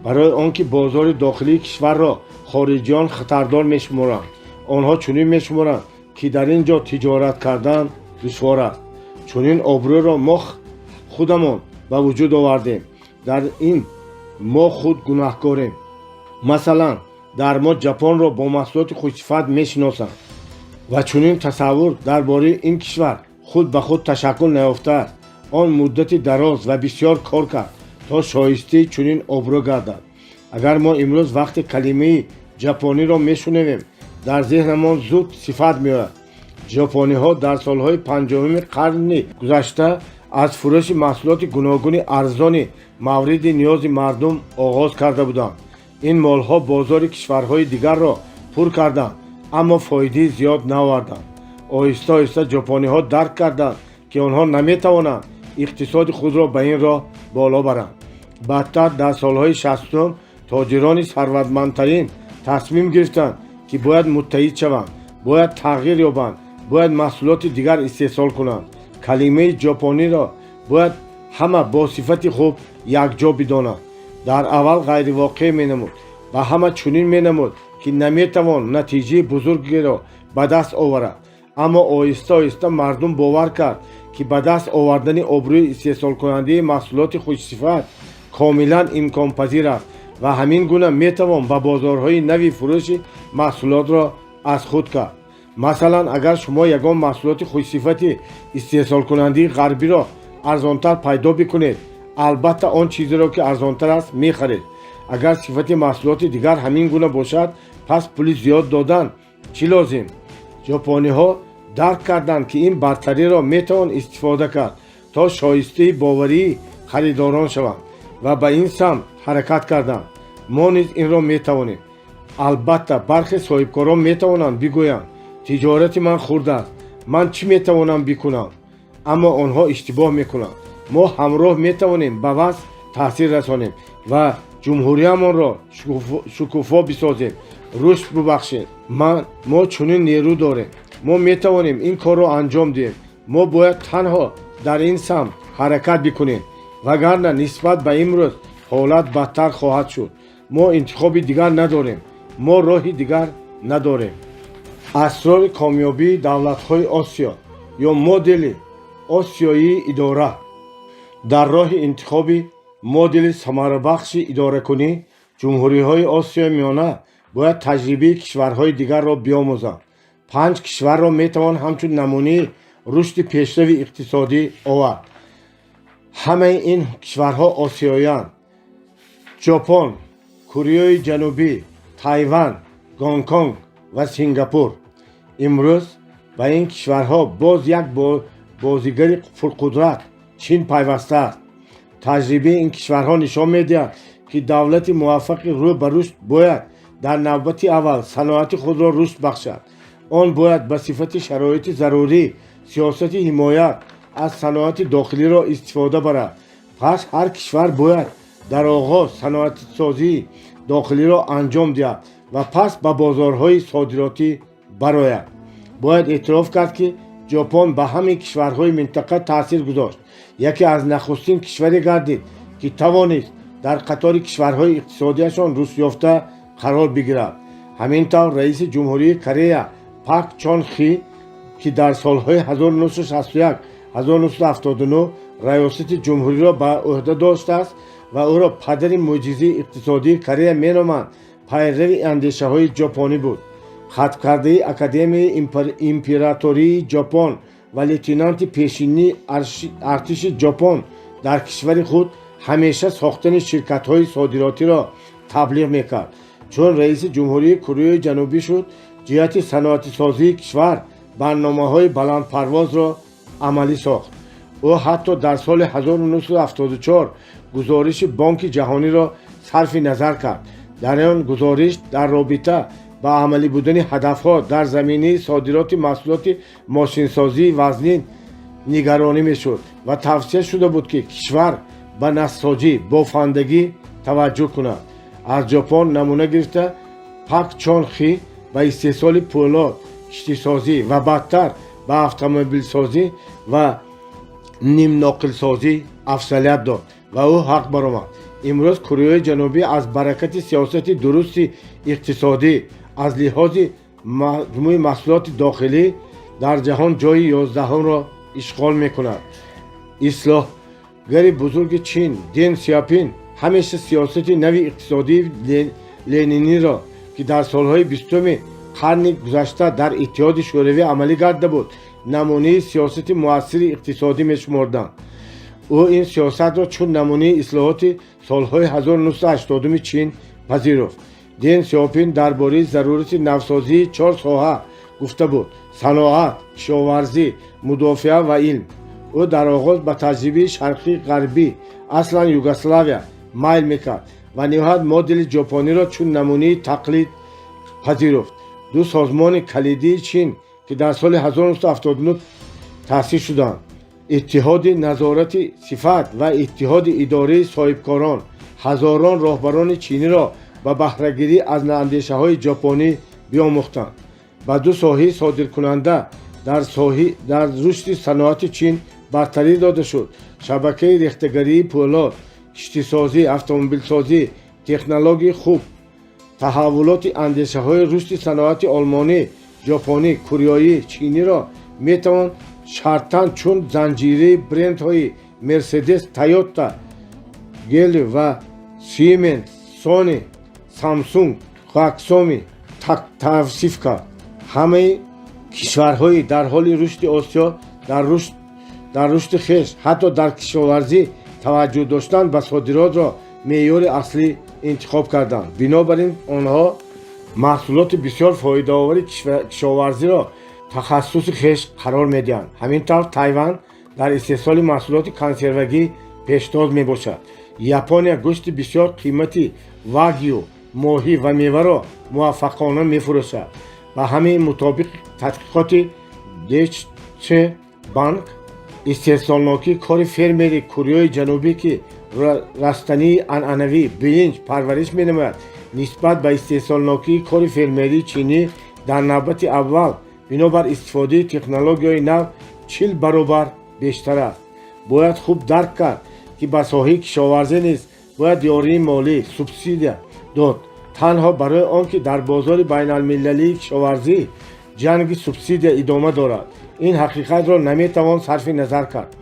برای آنکه بازار داخلی کشور را خارجیان خطردار میشمارند. آنها چنین میشمارند که در اینجا تجارت کردن دشوار است. چنین آبرو را ما خودمان به وجود آوردیم. در این ما خود گناهکاریم. مثلا در ما ژاپن را با محصولات خوش‌صفت میشناسند و چنین تصور درباره این کشور خود به خود تشکل نیافته است. آن مدت دراز و بسیار کار کرد تا شایسته چنین آبرو گردد. اگر ما امروز وقت کلمه ژاپنی را میشنویم در ذهنمان زود صفت میآید. ژاپنی ها در سالهای 50 قرن گذشته از فروش محصولات گوناگون ارزان مورد نیاز مردم آغاز کرده بودند. این مال ها بازار کشورهای دیگر را پر کردند اما فایده زیاد نآوردند. آهسته آهسته ژاپنی ها درک کردند که آنها نمیتوانند اقتصاد خود را به این راه بالا برند. بعدتر در سالهای 60 تاجران ثروتمندترین تصمیم گرفتند که باید متحد شوند، باید تغییر یابند، باید محصولات دیگر استحصال کنند. کلمه ژاپنی را باید همه با صفت خوب یکجا بدانند. در اول غیر واقع مینمود و همه چنین مینمود که نمیتوان نتیجه بزرگی را به دست آورد. اما آهسته آهسته مردم باور کرد که به دست آوردن آبروی استحصال کننده محصولات خوش‌صفت کاملا امکان پذیر است و همین گونه میتوان به بازارهای نوی فروش محصولات را аз худ кард. Масалан, агар шумо ягон маҳсулоти хушсифати истеҳсолкунандии ғарбиро арзонтар пайдо бикунед, албатта он чизеро ки арзонтар аст мехаред. агар сифати маҳсулоти дигар ҳамин гуна бошад, пас пули зиёд додан чӣ лозим? ҷопониҳо дарк карданд ки ин бартариро метавон истифода кард то шоистаи боварии харидорон шаванд ва ба ин самт ҳаракат карданд. мо низ инро метавонем. албатта бархе соҳибкорон метавонанд бигӯянд тиҷорати ман хурд аст, ман чӣ метавонам бикунам, аммо онҳо иштибоҳ мекунанд. мо ҳамроҳ метавонем ба вазъ таъсир расонем ва ҷумҳуриямонро шукуфо бисозем, рушд бубахшем. мо чунин нерӯ дорем. мо метавонем ин корро анҷом диҳем. мо бояд танҳо дар ин самт ҳаракат бикунем, вагарна нисбат ба имрӯз ҳолат бадтар хоҳад шуд. мо интихоби дигар надорем. мо роҳи дигар надорем. асрори комёбии давлатҳои Осиё ё модели осиёии идора. дар роҳи интихоби модели самарабахши идоракунӣ, ҷумҳуриҳои Осиёи Миёна бояд таҷрибаи кишварҳои дигарро биомӯзанд. 5 кишварро метавон ҳамчун намунаи рушди пешрави иқтисодӣ овард. ҳамаи ин кишварҳо осиёиянд: ҷопон, Кореяи Ҷанубӣ, Тайван, Гонконг ва Сингапур. имрӯз ба ин кишварҳо боз як бозигари пурқудрат Чин пайваста аст. таҷрибаи ин кишварҳо нишон медиҳад, ки давлати муваффақи рӯ ба рушд бояд дар навбати аввал саноати худро рушд бахшад. он бояд ба сифати шароити зарурӣ сиёсати ҳимоят аз саноати дохилиро истифода барад. пас ҳар кишвар бояд дар оғоз саноатсозии дохилиро анҷом диҳад ва пас ба бозорҳои содиротӣ барояд. бояд эътироф кард, ки ҷопон ба ҳамаи кишварҳои минтақа таъсир гузошт. яке аз нахустин кишваре гардид, ки тавонист дар қатори кишварҳои иқтисодияшон рушдёфта қарор бигирад. ҳамин тавр раиси ҷумҳурии Корея Пак Чон Хи, ки дар солҳои 1961-1979 раёсати ҷумҳуриро ба уҳда доштааст ва ӯро падари мӯъҷизаи иқтисодии Корея меноманд, пайрави андешаҳои ҷопонӣ буд. хатмкардаи Академияи императории Ҷопон ва лейтенанти пешинии артиши Ҷопон дар кишвари худ ҳамеша сохтани ширкатҳои содиротиро таблиғ мекард. чун раиси ҷумҳурии Кореяи Ҷанубӣ шуд, ҷиҳати саноатисозии кишвар барномаҳои баландпарвозро амалӣ сохт. ӯ ҳатто дар соли 1974 гузориши Бонки ҷаҳониро сарфи назар кард. дар он гузориш дар робита ба амалӣ будани ҳадафҳо дар заминаи содироти маҳсулоти мошинсозии вазнин нигаронӣ мешуд ва тавсия шуда буд, ки кишвар ба насоҷӣ, бофандагӣ таваҷҷӯҳ кунад. аз ҷопон намуна гирифта, Пак Чон Хи ба истеҳсоли пӯлод, киштисозӣ ва баъдтар ба автомобилсозӣ ва нимноқилсозӣ афзалият дод ва ӯ ҳақ баромад. имрӯз Кореяи Ҷанубӣ аз баракати сиёсати дурусти иқтисодӣ аз лиҳози маҷмӯи маҳсулоти дохилӣ дар ҷаҳон ҷойи 11-ро ишғол мекунад. ислоҳгари бузурги Чин Дэн Сяопин ҳамеша сиёсати нави иқтисодии Лениниро, ки дар солҳои 20-уми қарни гузашта дар Иттиҳоди Шӯравӣ амалӣ гарда буд, намунаи сиёсати муассири иқтисодӣ мешумурданд. ӯ ин сиёсатро чун намунаи ислоҳоти солҳои 1980-уми Чин пазируфт. Дэн Сяопин дар бораи зарурати навсозии 4 соҳа гуфта буд: саноат, кишоварзӣ, мудофиа ва илм. ӯ дар оғоз ба таҷрибаи шарқи ғарбӣ, аслан Югославия, майл мекард ва ниҳоят модели ҷопониро чун намунаи тақлид пазируфт. ду созмони калидии Чин, ки дар соли 1979 таъсис шуданд, иттиҳоди назорати сифат ва иттиҳоди идораи соҳибкорон, ҳазорон роҳбарони чиниро ба баҳрагирӣ аз андешаҳои ҷопонӣ биомӯхтанд. ба ду соҳаи содиркунанда дар рушди саноати Чин бартарӣ дода шуд. шабакаи рехтагарии пӯлод, киштисозӣ, автомобилсозӣ, технологияи хуб. таҳаввулоти андешаҳои рушди саноати олмонӣ, ҷопонӣ, кореоӣ, чиниро метавон шартан чун занҷираи брендҳои Мерседес, Тойота, Гели ва Сименс, Сони, Самсунг, Хаксоми тавсиф кард. همه کشورهای در حال رشد آسیا در رشد خویش حتی در کشاورزی توجه داشتند به صادرات را معیار اصلی انتخاب کردند. بنابراین آنها محصولات بسیار فایده‌آور کشاورزی را تخصص خویش قرار می‌دهند. همینطور تایوان در استحصال محصولات کنسروگی پیشتاز میباشد. ژاپن گوشت بسیار قیمتی واگیو، ماهی و میوه را موفقانه میفروشد. و همین مطابق تحقیقات دیچه بانک استحصالناکی کار فرمری کره جنوبی که رستنی عنعنوی برنج پرورش می‌نماید نسبت به استحصالناکی کار فرمری چینی در نوبت اول بنابر استفاده تکنولوژی‌های نو 40 برابر بیشتر است. باید خوب درک کرد که به ساحه کشاورزی نیز باید یاری مالی سوبسید داد. تنها برای آنکه در بازار بین المللی کشاورزی جنگ سوبسید ادامه دارد. این حقیقت را نمیتوان صرف نظر کرد.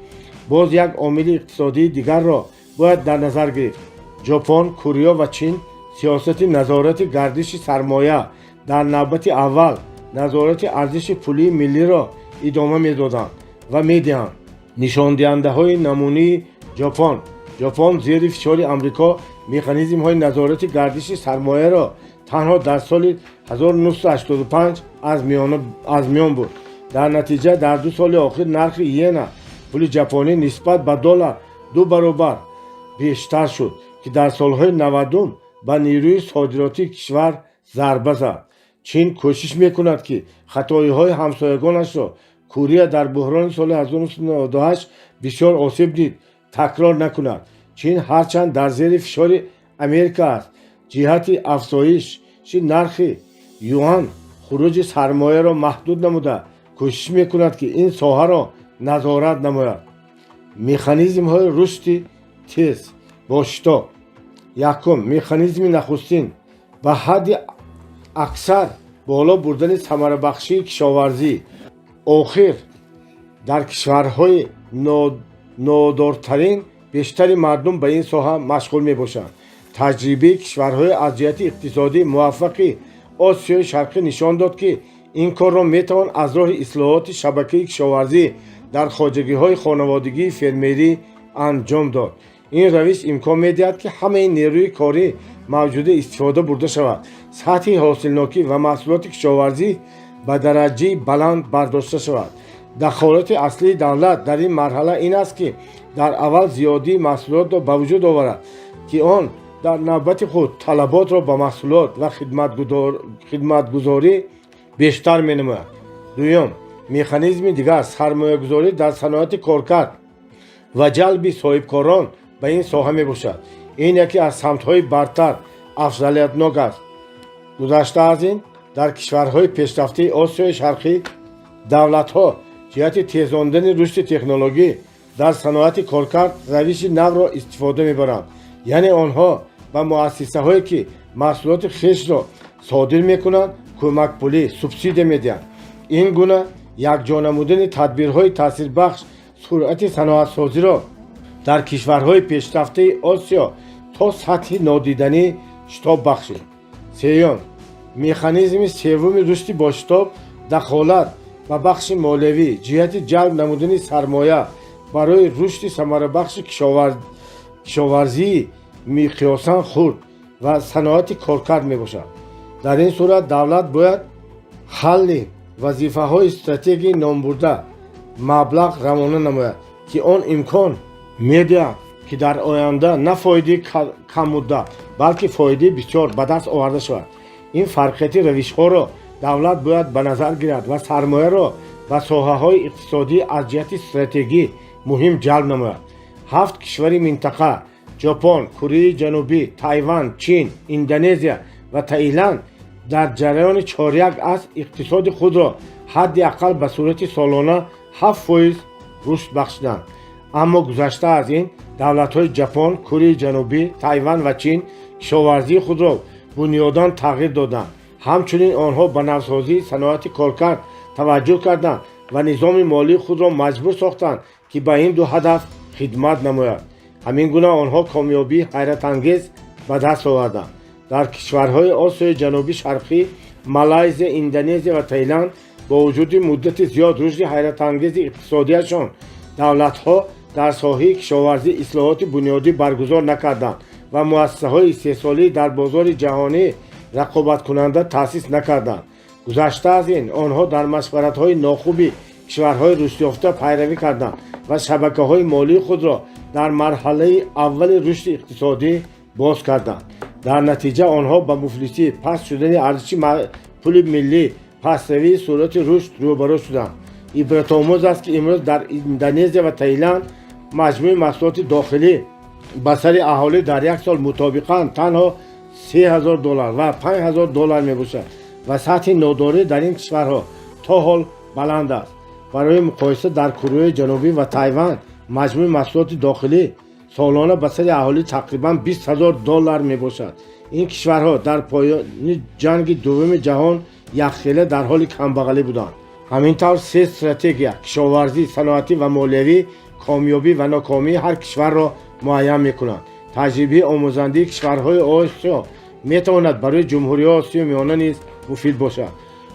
باز یک عامل اقتصادی دیگر را باید در نظر گرفت. ژاپن، کره و چین سیاست نظارت گردش سرمایه در نوبت اول نظارت ارزش پولی ملی را ادامه میدادند و میدهند. نشان دهنده های نمونه ژاپن زیر فشار آمریکا مکانیزم های نظارت گردش سرمایه را تنها در سال 1985 از میان برد. در نتیجه در 2 سال آخر نرخ ین پول ژاپنی نسبت به دلار 2 برابر بیشتر شد که در سالهای 90 به نیروی صادراتی کشور ضربه زد. چین کوشش میکند که خطایی‌های همسایگانش را کره در بحران سال 1998 بسیار آسیب دید تکرار نکند. چین هرچند در زیر فشار امریکا است جهت افزایش نرخ یوان خروج سرمایه را محدود نموده کوشش میکند که این ساحه را نظارت نماید. مکانیزم های رشد تیز باشتا. یکم، مکانیزم نخستین به حد اکثر بالا بردن ثمره بخشی کشاورزی. آخر در کشورهای نادارترین بیشتر مردم به این ساحه مشغول می باشند. تجربه کشورهای از جهت اقتصادی موفق آسیای شرقی نشان داد که این کار را می توان از راه اصلاحات شبکه کشاورزی در خواجگی های خانوادگی فرمری انجام داد. این روش امکان می دهد که همه نیروی کاری موجود استفاده برده شود. سطح حاصلناکی و محصولات کشاورزی به درجه بلند برداشته شود. دخالت اصلی دولت در این مرحله این است که در اول زیادی محصولات را به وجود آورد که آن در نوبت خود طلبات را به محصولات و خدمتگزاری بیشتر می نماید. دوم، مکانیزم دیگر سرمایه گذاری در صنعت کارکرد و جلب صاحبکاران به این ساحه می باشد. این یکی از سمت‌های برتر افضلیتناک است. گذشته از این در کشورهای پیشرفته آسیای شرقی دولت‌ها جهت تیزاندن رشد تکنولوژی در صنعت کارکرد روش نو را استفاده می‌برند. یعنی آنها به مؤسسه‌هایی که محصولات خویش را صادر می‌کنند کمک پولی سوبسید می‌دهند. این گونه یکجا نمودن تدبیرهای تاثیربخش سرعت صنعت‌سازی را در کشورهای پیشرفته آسیا تا سطح نادیدنی شتاب بخشید. سوم، مکانیزم سوم رشد باشتاب دخالت و بخش مالیوی جهت جلب نمودن سرمایه برای رشد ثمره بخش کشاورزی مقیاساً خرد و صنعت کارکرد می باشد. در این صورت دولت باید حل وظیفه های استراتژی نام برده مبلغ روانه نماید که آن امکان می دهد که در آینده نه فایده کم مدت بلکه فایده بسیار به دست آورده شود. این فرقیت روش ها را دولت باید به نظر گیرد و سرمایه را به ساحه های اقتصادی از جهت استراتژی مهم جلب نماید. 7 کشور منطقه ژاپن، کره جنوبی، تایوان، چین، اندونزیا و تایلند در جریان چهاریک از اقتصاد خود را حداقل به صورت سالانه 7% رشد بخشیدند. اما گذشته از این دولت‌های ژاپن، کره جنوبی، تایوان و چین کشاورزی خود را بنیاداً تغییر دادند. همچنین آنها به نوسازی صنعت کارکرد توجه کردند و نظام مالی خود را مجبور ساختند که به این دو هدف خدمت نماید. همین گونه آنها کامیابی حیرت انگیز به دست آوردند. در کشورهای آسیای جنوبی شرقی مالایزیا، اندونزیا و تایلند با وجود مدت زیاد رشد حیرت‌انگیز اقتصادیشان دولت‌ها در ساحه کشاورزی اصلاحات بنیادی برگزار نکردند و مؤسسه‌های استحصالی در بازار جهانی رقابت کننده تأسیس نکردند. گذشته از این آنها در مشورت‌های ناخوبی کشورهای رشد یافته پیروی کردند و شبکه‌های مالی خود را در مرحله اول رشد اقتصادی باز کردند. در نتیجه آنها با مفلسی، پس شدن ارزش پول ملی، پس‌روی سرعت رشد روبرو شدند. عبرت‌آموز است که امروز در اندونزیا و تایلند مجموع محصولات داخلی به سر اهالی در یک سال مطابقاً تنها $3000 و $5000 می‌باشد و سطح ناداری در این کشورها تا حال بلند است. برای مقایسه در کره جنوبی و تایوان مجموع محصولات داخلی سالانه به سر اهالی تقریباً $20000 می‌باشد. این کشورها در پایان جنگ دوم جهان یخ‌خیله در حال کمبغلی بودند. همینطور سه استراتژی کشاورزی، صنعتی و مالیوی کامیابی و ناکامی هر کشور را معین می‌کنند. تجربه آموزنده کشورهای آسیا می‌تواند برای جمهوری آسیا میانه نیز مفید باشد.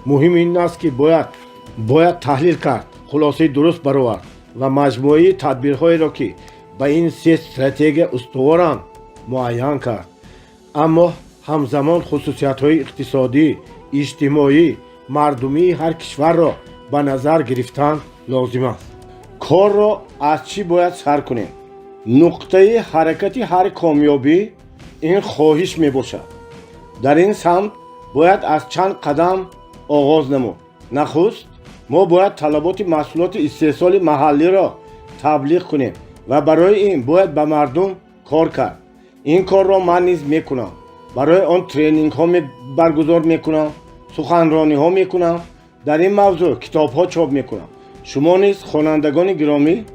مهم این است که باید تحلیل کرد، خلاصه درست برآورد و مجموعه تدبیرهایی را که به این سه استراتژی استوارند معین کرد. اما همزمان خصوصیت‌های اقتصادی، اجتماعی، مردمی هر کشور را به نظر گرفتن لازم است. کار را از چی باید سر کنیم؟ نقطه حرکت هر کامیابی این خواهش می باشد. در این سمت باید از چند قدم آغاز نمود. نخست ما باید طلبات محصولات استحصال محلی را تبلیغ کنیم و برای این باید به مردم کار کرد. این کار را من نیز میکنم. برای آن ترینینگ ها برگزار میکنم، سخنرانی ها میکنم، در این موضوع کتاب ها چاپ میکنم. شما نیز خوانندگان گرامی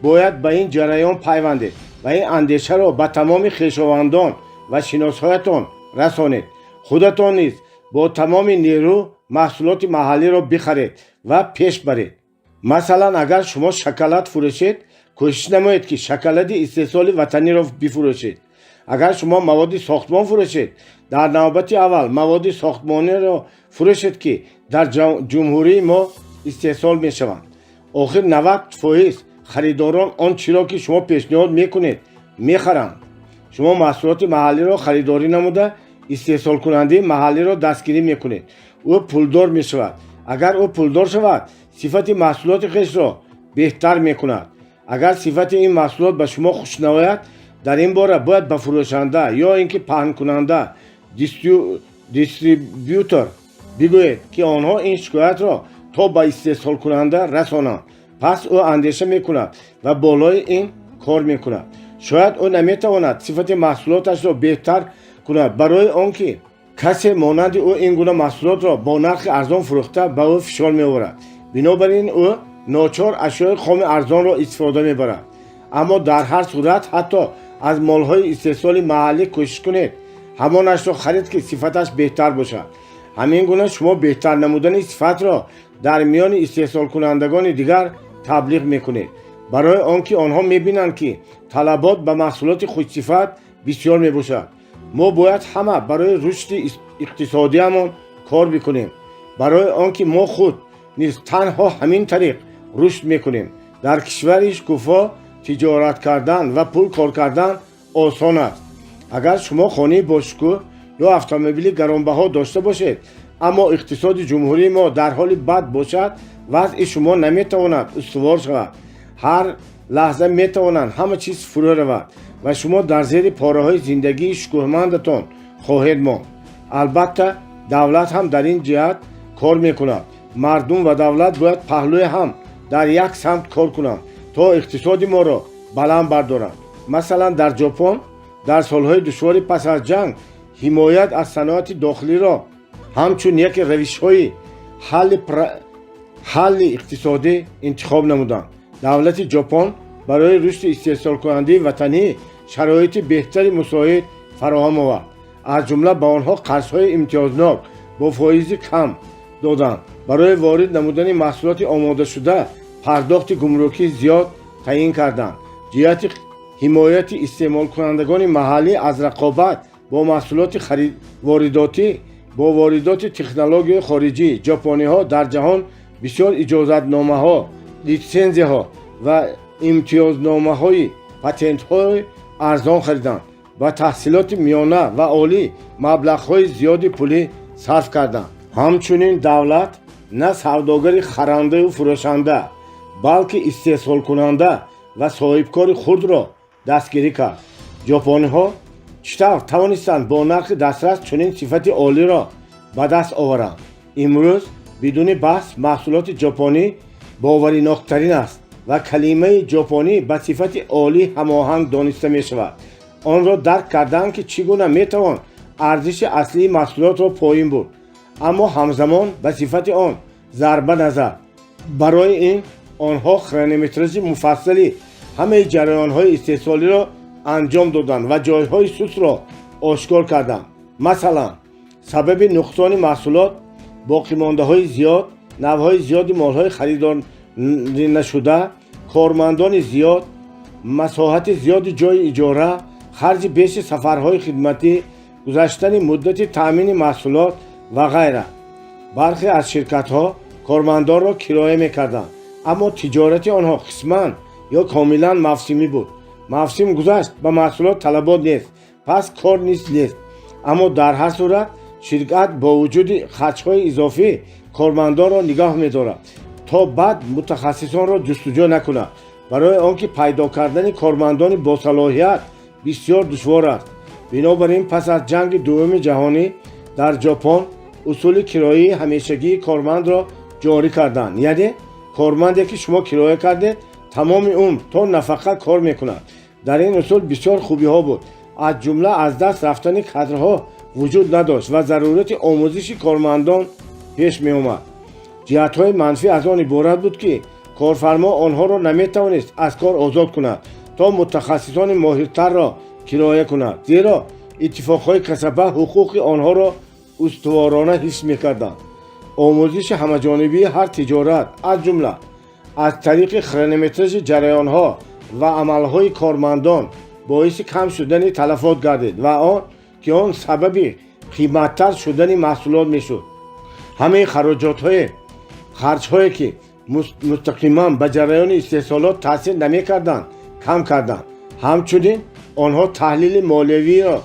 باید به این جریان پیوندید و این اندیشه را به تمام خویشاوندان و شناسایتان رسانید. خودتان نیز با تمام نیرو محصولات محلی را بخرید و پیش برید. مثلا اگر شما شکلات فروشید، کوشش نمایید که شکلات استحصال وطنی را بفروشید. اگر شما مواد ساختمان فروشید، در نوبت اول مواد ساختمانی را فروشید که در جمهوری ما استحصال می شوند. آخر 90% خریداران آن چیزی که شما پیشنهاد میکنید میخرند. شما محصولات محلی را خریداری نموده استحصال کننده محلی را دستگیری میکنید. او پولدار میشود. اگر او پولدار شود، صفت محصولات خویش را بهتر میکند. اگر صفت این محصولات به شما خوش نآید، در این باره باید به فروشنده یا اینکه پهن کننده دیستریبیوتور بگویید که آنها این شکایت را تا به استحصال کننده رسانند. پس او اندیشه میکند و بالای این کار میکند. شاید او نمیتواند صفت محصولاتش را بهتر کند، برای آنکه کسی مانند او این گونه محصولات را با نرخ ارزان فروخته به او فشار میآورد. بنابراین او ناچار اشیاء خام ارزان را استفاده میبرد. اما در هر صورت حتی از مالهای استحصال محلی کوشش کنید همانش را خرید که صفتش بهتر باشد. همین گونه شما بهتر نمودن صفت را در میان استحصال کنندگان دیگر تبلیغ میکنید، برای آنکه آنها میبینند که طلبات به محصولات خوش صفت بسیار میباشد. ما باید همه برای رشد اقتصادیمان کار بکنیم، برای آنکه ما خود نیز تنها همین طریق رشد میکنیم. در کشور شکوفا تجارت کردن و پول کار کردن آسان است. اگر شما خانه با شکوه یا اتومبیل گرانبها داشته باشید اما اقتصاد جمهوری ما در حال بد باشد، وضع شما نمیتواند استوار شود. هر لحظه میتوانند همه چیز فرو رود و شما در زیر پاره های زندگی شکوهمندتان خواهید ماند. البته دولت هم در این جهت کار میکند. مردم و دولت باید پهلوی هم در یک سمت کار کنند تا اقتصاد ما را بلند بردارند. مثلا در ژاپن در سالهای دشوار پس از جنگ حمایت از صنعت داخلی را همچون یک روش‌های حل اقتصادی انتخاب نمودند. دولت ژاپن برای رشد استحصال کننده وطنی شرایط بهتری مساعد فراهم آورد. از جمله به آنها قرض‌های امتیازناک با فایز کم دادند. برای وارد نمودن محصولات آماده شده پرداخت گمرکی زیاد تعیین کردند. جهت حمایت استعمال کنندگان محلی از رقابت با محصولات وارداتی бо воридоти технологияи хориҷӣ ҷопониҳо дар ҷаҳон бисёр иҷозатномаҳо, литсензияҳо ва имтиёзномаҳои патентҳои арзон хариданд. ба таҳсилоти миёна ва олӣ маблағҳои зиёди пулӣ сарф карданд. ҳамчунин давлат на савдогари харандаю фурӯшанда, балки истеҳсолкунанда ва соҳибкори хурдро дастгирӣ кард. ҷопониҳо чӣ тавр тавонистанд бо нархи дастрас чунин сифати олиро ба даст оваранд? имрӯз бидуни баҳс маҳсулоти ҷопонӣ бовариноктарин аст ва калимаи ҷопонӣ ба сифати олӣ ҳамоҳанг дониста мешавад. онро дарк карданд ки чӣ гуна метавон арзиши аслии маҳсулотро поин бурд, аммо ҳамзамон ба сифати он зарба назад. барои ин онҳо хронометражи муфассали ҳамаи ҷараёнҳои истеҳсолиро анҷом доданд ва ҷойҳои сустро ошкор карданд. масалан, сабаби нуқсони маҳсулот, боқимондаҳои зиёд, навъҳои зиёди молҳои харидоринашуда, кормандони зиёд, масоҳати зиёди ҷойи иҷора, харҷи беши сафарҳои хидматӣ, гузаштани муддати таъмини маҳсулот ва ғайра. бархе аз ширкатҳо кормандонро кироя мекарданд, аммо тиҷорати онҳо қисман ё комилан мавсимӣ буд. мавсим гузашт, ба маҳсулот талабот нест, пас кор низ нест. аммо дар ҳар сурат ширкат бо вуҷуди харҷҳои изофӣ кормандонро нигоҳ медорад, то баъд мутахассисонро ҷустуҷӯ накунад. барои он ки пайдо кардани кормандони босалоҳият бисёр душвор аст. бинобар ин пас аз ҷанги дуввуми ҷаҳонӣ дар ҷопон усули кироии ҳамешагии кормандро ҷорӣ карданд. яъне корманде ки шумо кироя кардед тамоми умр то нафақа кор мекунад. дар ин усул бисёр хубиҳо буд. аз ҷумла аз даст рафтани кадрҳо вуҷуд надошт ва зарурати омӯзиши кормандон пеш меомад. ҷиҳатҳои манфӣ аз он иборат буд ки корфармо онҳоро наметавонист аз кор озод кунад, то мутахассисони моҳиртарро кироя кунад, зеро иттифоқҳои касаба ҳуқуқи онҳоро устуворона ҳифз мекарданд. омӯзиши ҳамаҷонибии ҳар тиҷорат, аз ҷумла аз тариқи хронометражи ҷараёнҳо ва амалҳои кормандон боиси кам шудани талафот гардид ва он ки он сабаби қиматтар шудани маҳсулот мешуд. ҳамаи харҷҳое ки мустақиман ба ҷараёни истеҳсолот таъсир намекарданд, кам карданд. ҳамчунин онҳо таҳлили молиявиро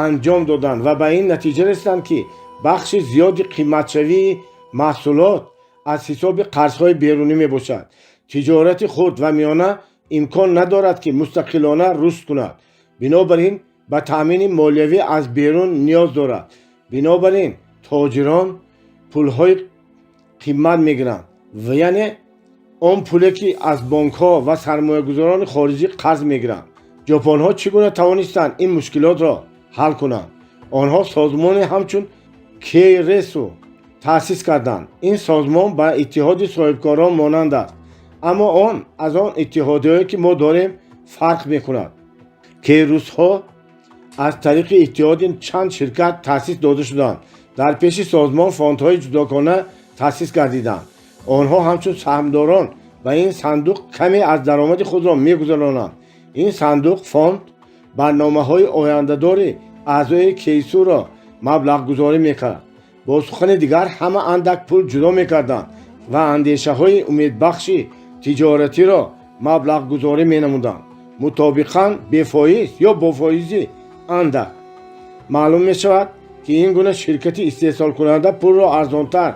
анҷом доданд ва ба ин натиҷа расиданд ки бахши зиёди қиматшавии маҳсулот аз ҳисоби қарзҳои берунӣ мебошад. тиҷорати хурд ва миёна имкон надорад ки мустақилона рушд кунад. бинобар ин ба таъмини молиявӣ аз берун ниёз дорад. бинобар ин тоҷирон пулҳои қимат мегиранд, яъне он пуле ки аз бонкҳо ва сармоягузорони хориҷӣ қарз мегиранд. ҷопонҳо чӣ гуна тавонистанд ин мушкилотро ҳал кунанд? онҳо созмоне ҳамчун кейресу таъсис карданд. ин созмон ба иттиҳоди соҳибкорон монанд аст, аммо он аз он иттиҳодиҳое ки мо дорем фарқ мекунад. кейрусҳо аз тариқи иттиҳоди чанд ширкат таъсис дода шуданд. дар пеши созмон фондҳои ҷудокона таъсис гардиданд. онҳо ҳамчун саҳмдорон ба ин сандуқ каме аз даромади худро мегузаронанд. ин сандуқ фонд барномаҳои ояндадори аъзои кейсуро маблағгузорӣ мекард. бо сухани дигар ҳама андак пул ҷудо мекарданд ва андешаҳои умедбахши тиҷоратиро маблағгузорӣ менамуданд. мутобиқан бефоиз ё бофоизи андак. маълум мешавад ки ин гуна ширкати истеҳсолкунанда пулро арзонтар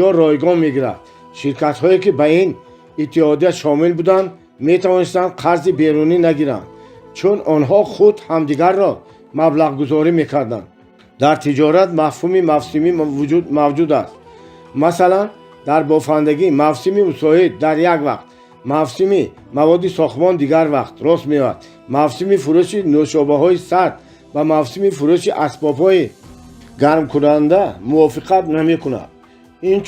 ё ройгон мегирад. ширкатҳое ки ба ин иттиҳодия шомил буданд метавонистанд қарзи берунӣ нагиранд, чун онҳо худ ҳамдигарро маблағгузорӣ мекарданд. дар тиҷорат мафҳуми мавсимӣ мавҷуд аст. масалан, дар бофандагӣ мавсими усоид дар як вақт, мавсими маводи сохтмон дигар вақт рост меояд. мавсими фурӯши нӯшобаҳои сард ба мавсими фурӯши асбобҳои гармкунанда мувофиқат намекунад. ин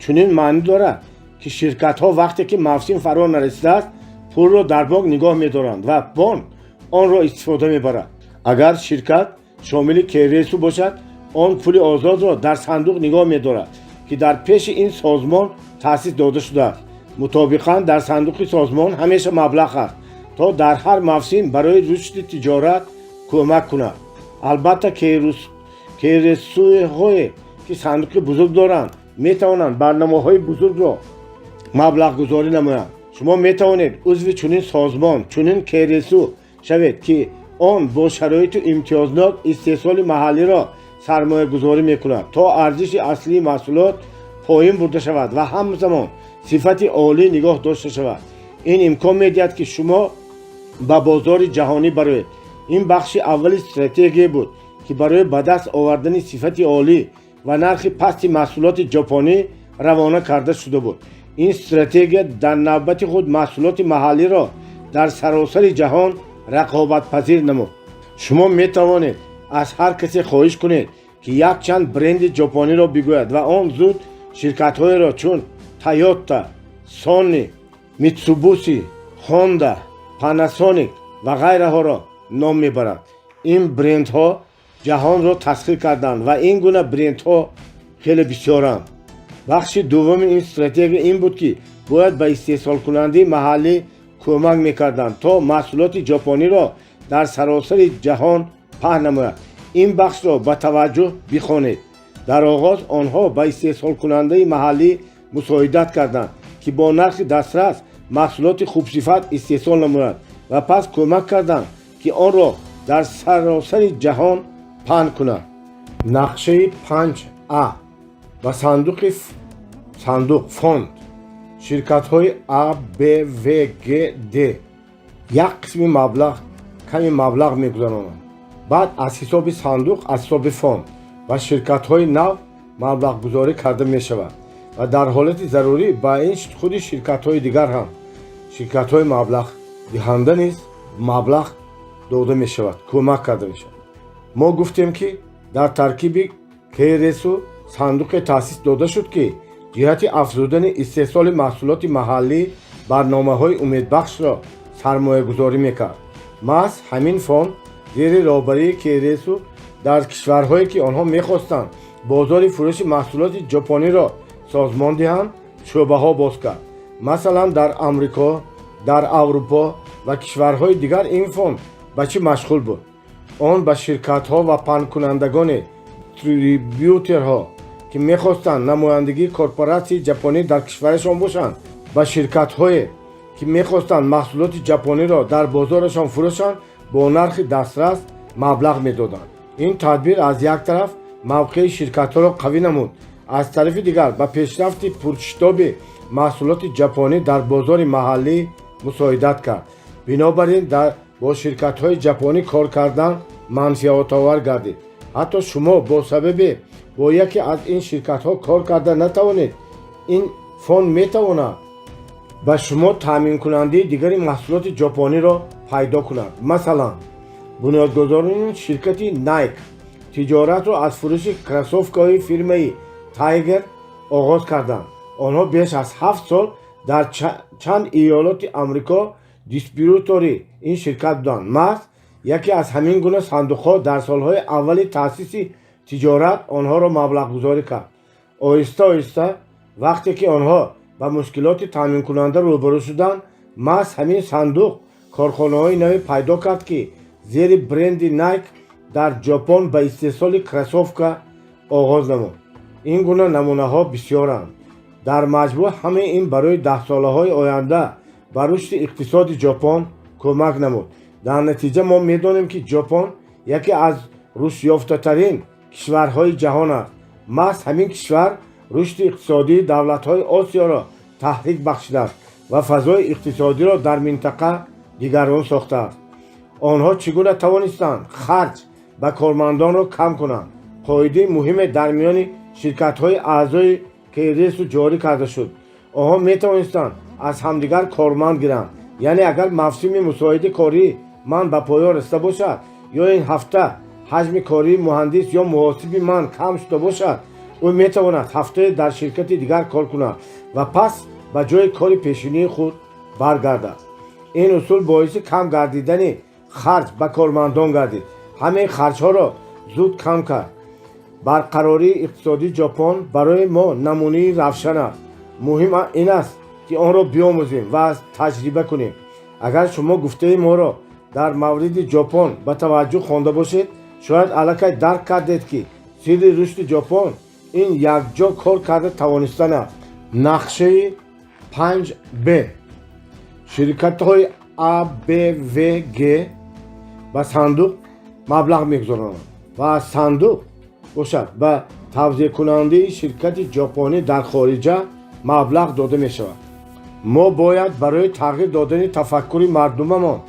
чунин маънӣ дорад ки ширкатҳо вақте ки мавсим фаро нарасидааст, пулро дар бонк нигоҳ медоранд ва бонк онро истифода мебарад. агар ширкат шомили кейресу бошад, он пули озодро дар сандуқ нигоҳ медорад ки дар пеши ин созмон таъсис дода шудааст. мутобиқан дар сандуқи созмон ҳамеша маблағ аст, то дар ҳар мавсим барои рушди тиҷорат кӯмак кунад. албатта кейресуҳои که صندوق بزرگ دارند میتوانند برنامه‌های بزرگ را مبلغ گذاری نمایند. شما میتوانید عضو چنین سازمان چنین کیرسو شوید که آن با شرایط امتیازناک استحصال محلی را سرمایه گذاری میکند تا ارزش اصلی محصولات پایین برده شود و همزمان صفت عالی نگاه داشته شود. این امکان میدهد که شما با بازار جهانی برآیید. این بخش اول استراتژی بود که برای به دست آوردن صفت عالی و نرخ پست محصولات ژاپنی روانه کرده شده بود. این استراتژی در نوبت خود محصولات محلی را در سراسر جهان رقابت پذیر نمود. شما می توانید از هر کسی خواهش کنید که یک چند برند ژاپنی را بگوید و آن زود شرکت‌های را چون تویوتا، سونی، میتسوبوشی، هوندا، پاناسونیک و غیره ها را نام میبرد. این برندها جهان را تسخیر کردند و این گونه برندها خیلی بسیارند. بخش دوم این استراتژی این بود که باید به استحصال کننده محلی کمک میکردند تا محصولات ژاپنی را در سراسر جهان پهن نماید. این بخش را با توجه بخوانید. در آغاز آنها به استحصال کننده محلی مساعدت کردند که با نرخ دسترس محصولات خوب صفت استحصال نماید و پس کمک کردند که آن را در سراسر جهان پهن کنند. نقشه 5A و صندوق فوند شرکت های A, B, V, G, D یک قسمی کمی مبلغ میگذارند. بعد از حساب صندوق از حساب فوند و شرکت های نو مبلغ گذاری کرده می شود و در حالت ضروری با این خود شرکت های دیگر هم شرکت های مبلغ دهنده نیز مبلغ داده می شود، کمک کرده می شود. ما گفتیم که در ترکیب کیرسو صندوق تأسیس داده شد که جهت افزودن استحصال محصولات محلی برنامه های امیدبخش را سرمایه گذاری میکرد. محض همین فوند زیر رهبری کیرسو در کشورهایی که آنها میخواستند بازار فروش محصولات ژاپنی را سازمان دهند شعبه ها باز کرد. مثلا در امریکا، در اروپا و کشورهای دیگر این فوند به چی مشغول بود؟ آن به شرکت ها و پهن کنندگان دیستریبیوتورها که میخواستند نمایندگی کورپوراسی ژاپنی در کشورشان باشند، به شرکت هایی که میخواستند محصولات ژاپنی را در بازارشان فروشند با نرخ دسترس مبلغ میدادند. این تدبیر از یک طرف موقع شرکت ها را قوی نمود، از طرف دیگر به پیشرفت پرشتاب محصولات ژاپنی در بازار محلی مساعدت کرد. بنابراین با شرکت های ژاپنی کار کردن منفعت آور گردید. حتی شما با یکی از این شرکت ها کار کرده نتوانید، این فوند میتواند به شما تامین کننده دیگری محصولات ژاپنی را پیدا کند. مثلا بنیادگذاران شرکت نایک تجارت را از فروش کراسوفک‌های فرمای تایگر آغاز کردند. آنها بیش از 7 سال در چند ایالات آمریکا دیستریبیوتوری این شرکت بودند. محض یکی از همین گونه صندوق‌ها در سالهای اول تأسیس تجارت آنها را مبلغ گذاری کرد. آهسته آهسته وقتی که آنها با مشکلات تامین کننده روبرو شدند، محض همین صندوق کارخانه‌های نوی پیدا کرد که زیر برند نایک در ژاپن به استحصال کراسوفکا آغاز نمود. این گونه نمونه ها بسیارند. در مجموع همه این برای 10 ساله های آینده بر رشد اقتصاد ژاپن کمک نمود. در نتیجه ما میدانیم که ژاپن یکی از رشد یافته ترین کشورهای جهان است. محض همین کشور رشد اقتصادی دولت‌های آسیا را تحریک بخشیده است و فضای اقتصادی را در منطقه دیگرگون ساخته است. آنها چگونه توانستند خرج به کارمندان را کم کنند؟ قاعده مهم در میان شرکت‌های اعضای کیرسو جاری کرده شد. آنها می توانستند از همدیگر کارمند گیرند. یعنی اگر موسم مساعد کاری من به پایان رسیده باشد یا این هفته حجم کاری مهندس یا محاسب من کم شده باشد، او می تواند هفته در شرکت دیگر کار کند و پس به جای کار پیشینی خود برگردد. این اصول باعث کم گردیدن خرج به کارمندان گردید. همه خرج ها را زود کم کرد. برقراری اقتصادی ژاپن برای ما نمونه روشن است. مهم این است که آن را بیاموزیم و از تجربه کنیم. اگر شما گفته ما را در مورد ژاپن به توجه خوانده باشید، شاید الکی درک کردید که سر رشد ژاپن این یکجا کار کرده توانستن نقشه 5B شرکت های A, B, V, G به صندوق مبلغ میگذارند و از صندوق باشد به توزیع کننده شرکت ژاپنی در خارج مبلغ داده می شود. ما باید برای تغییر دادن تفکر مردممان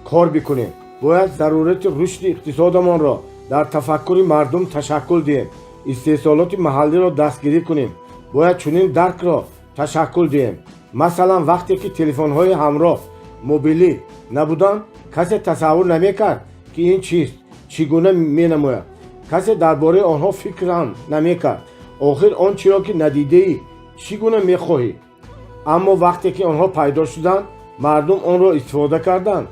کار بکنیم. باید ضرورت رشد اقتصادمان را در تفکر مردم تشکل دهیم. استحصالات محلی را دستگیری کنیم. باید چنین درک را تشکل دهیم. مثلا وقتی که تلفن های همراه موبیلی نبودند کسی تصور نمیکرد که این چیست، چگونه می نماید. کسی درباره آنها فکر هم نمیکرد. آخر آن چرا که ندیده ای چگونه میخواهی؟ اما وقتی که آنها پیدا شدند مردم آن را استفاده کردند.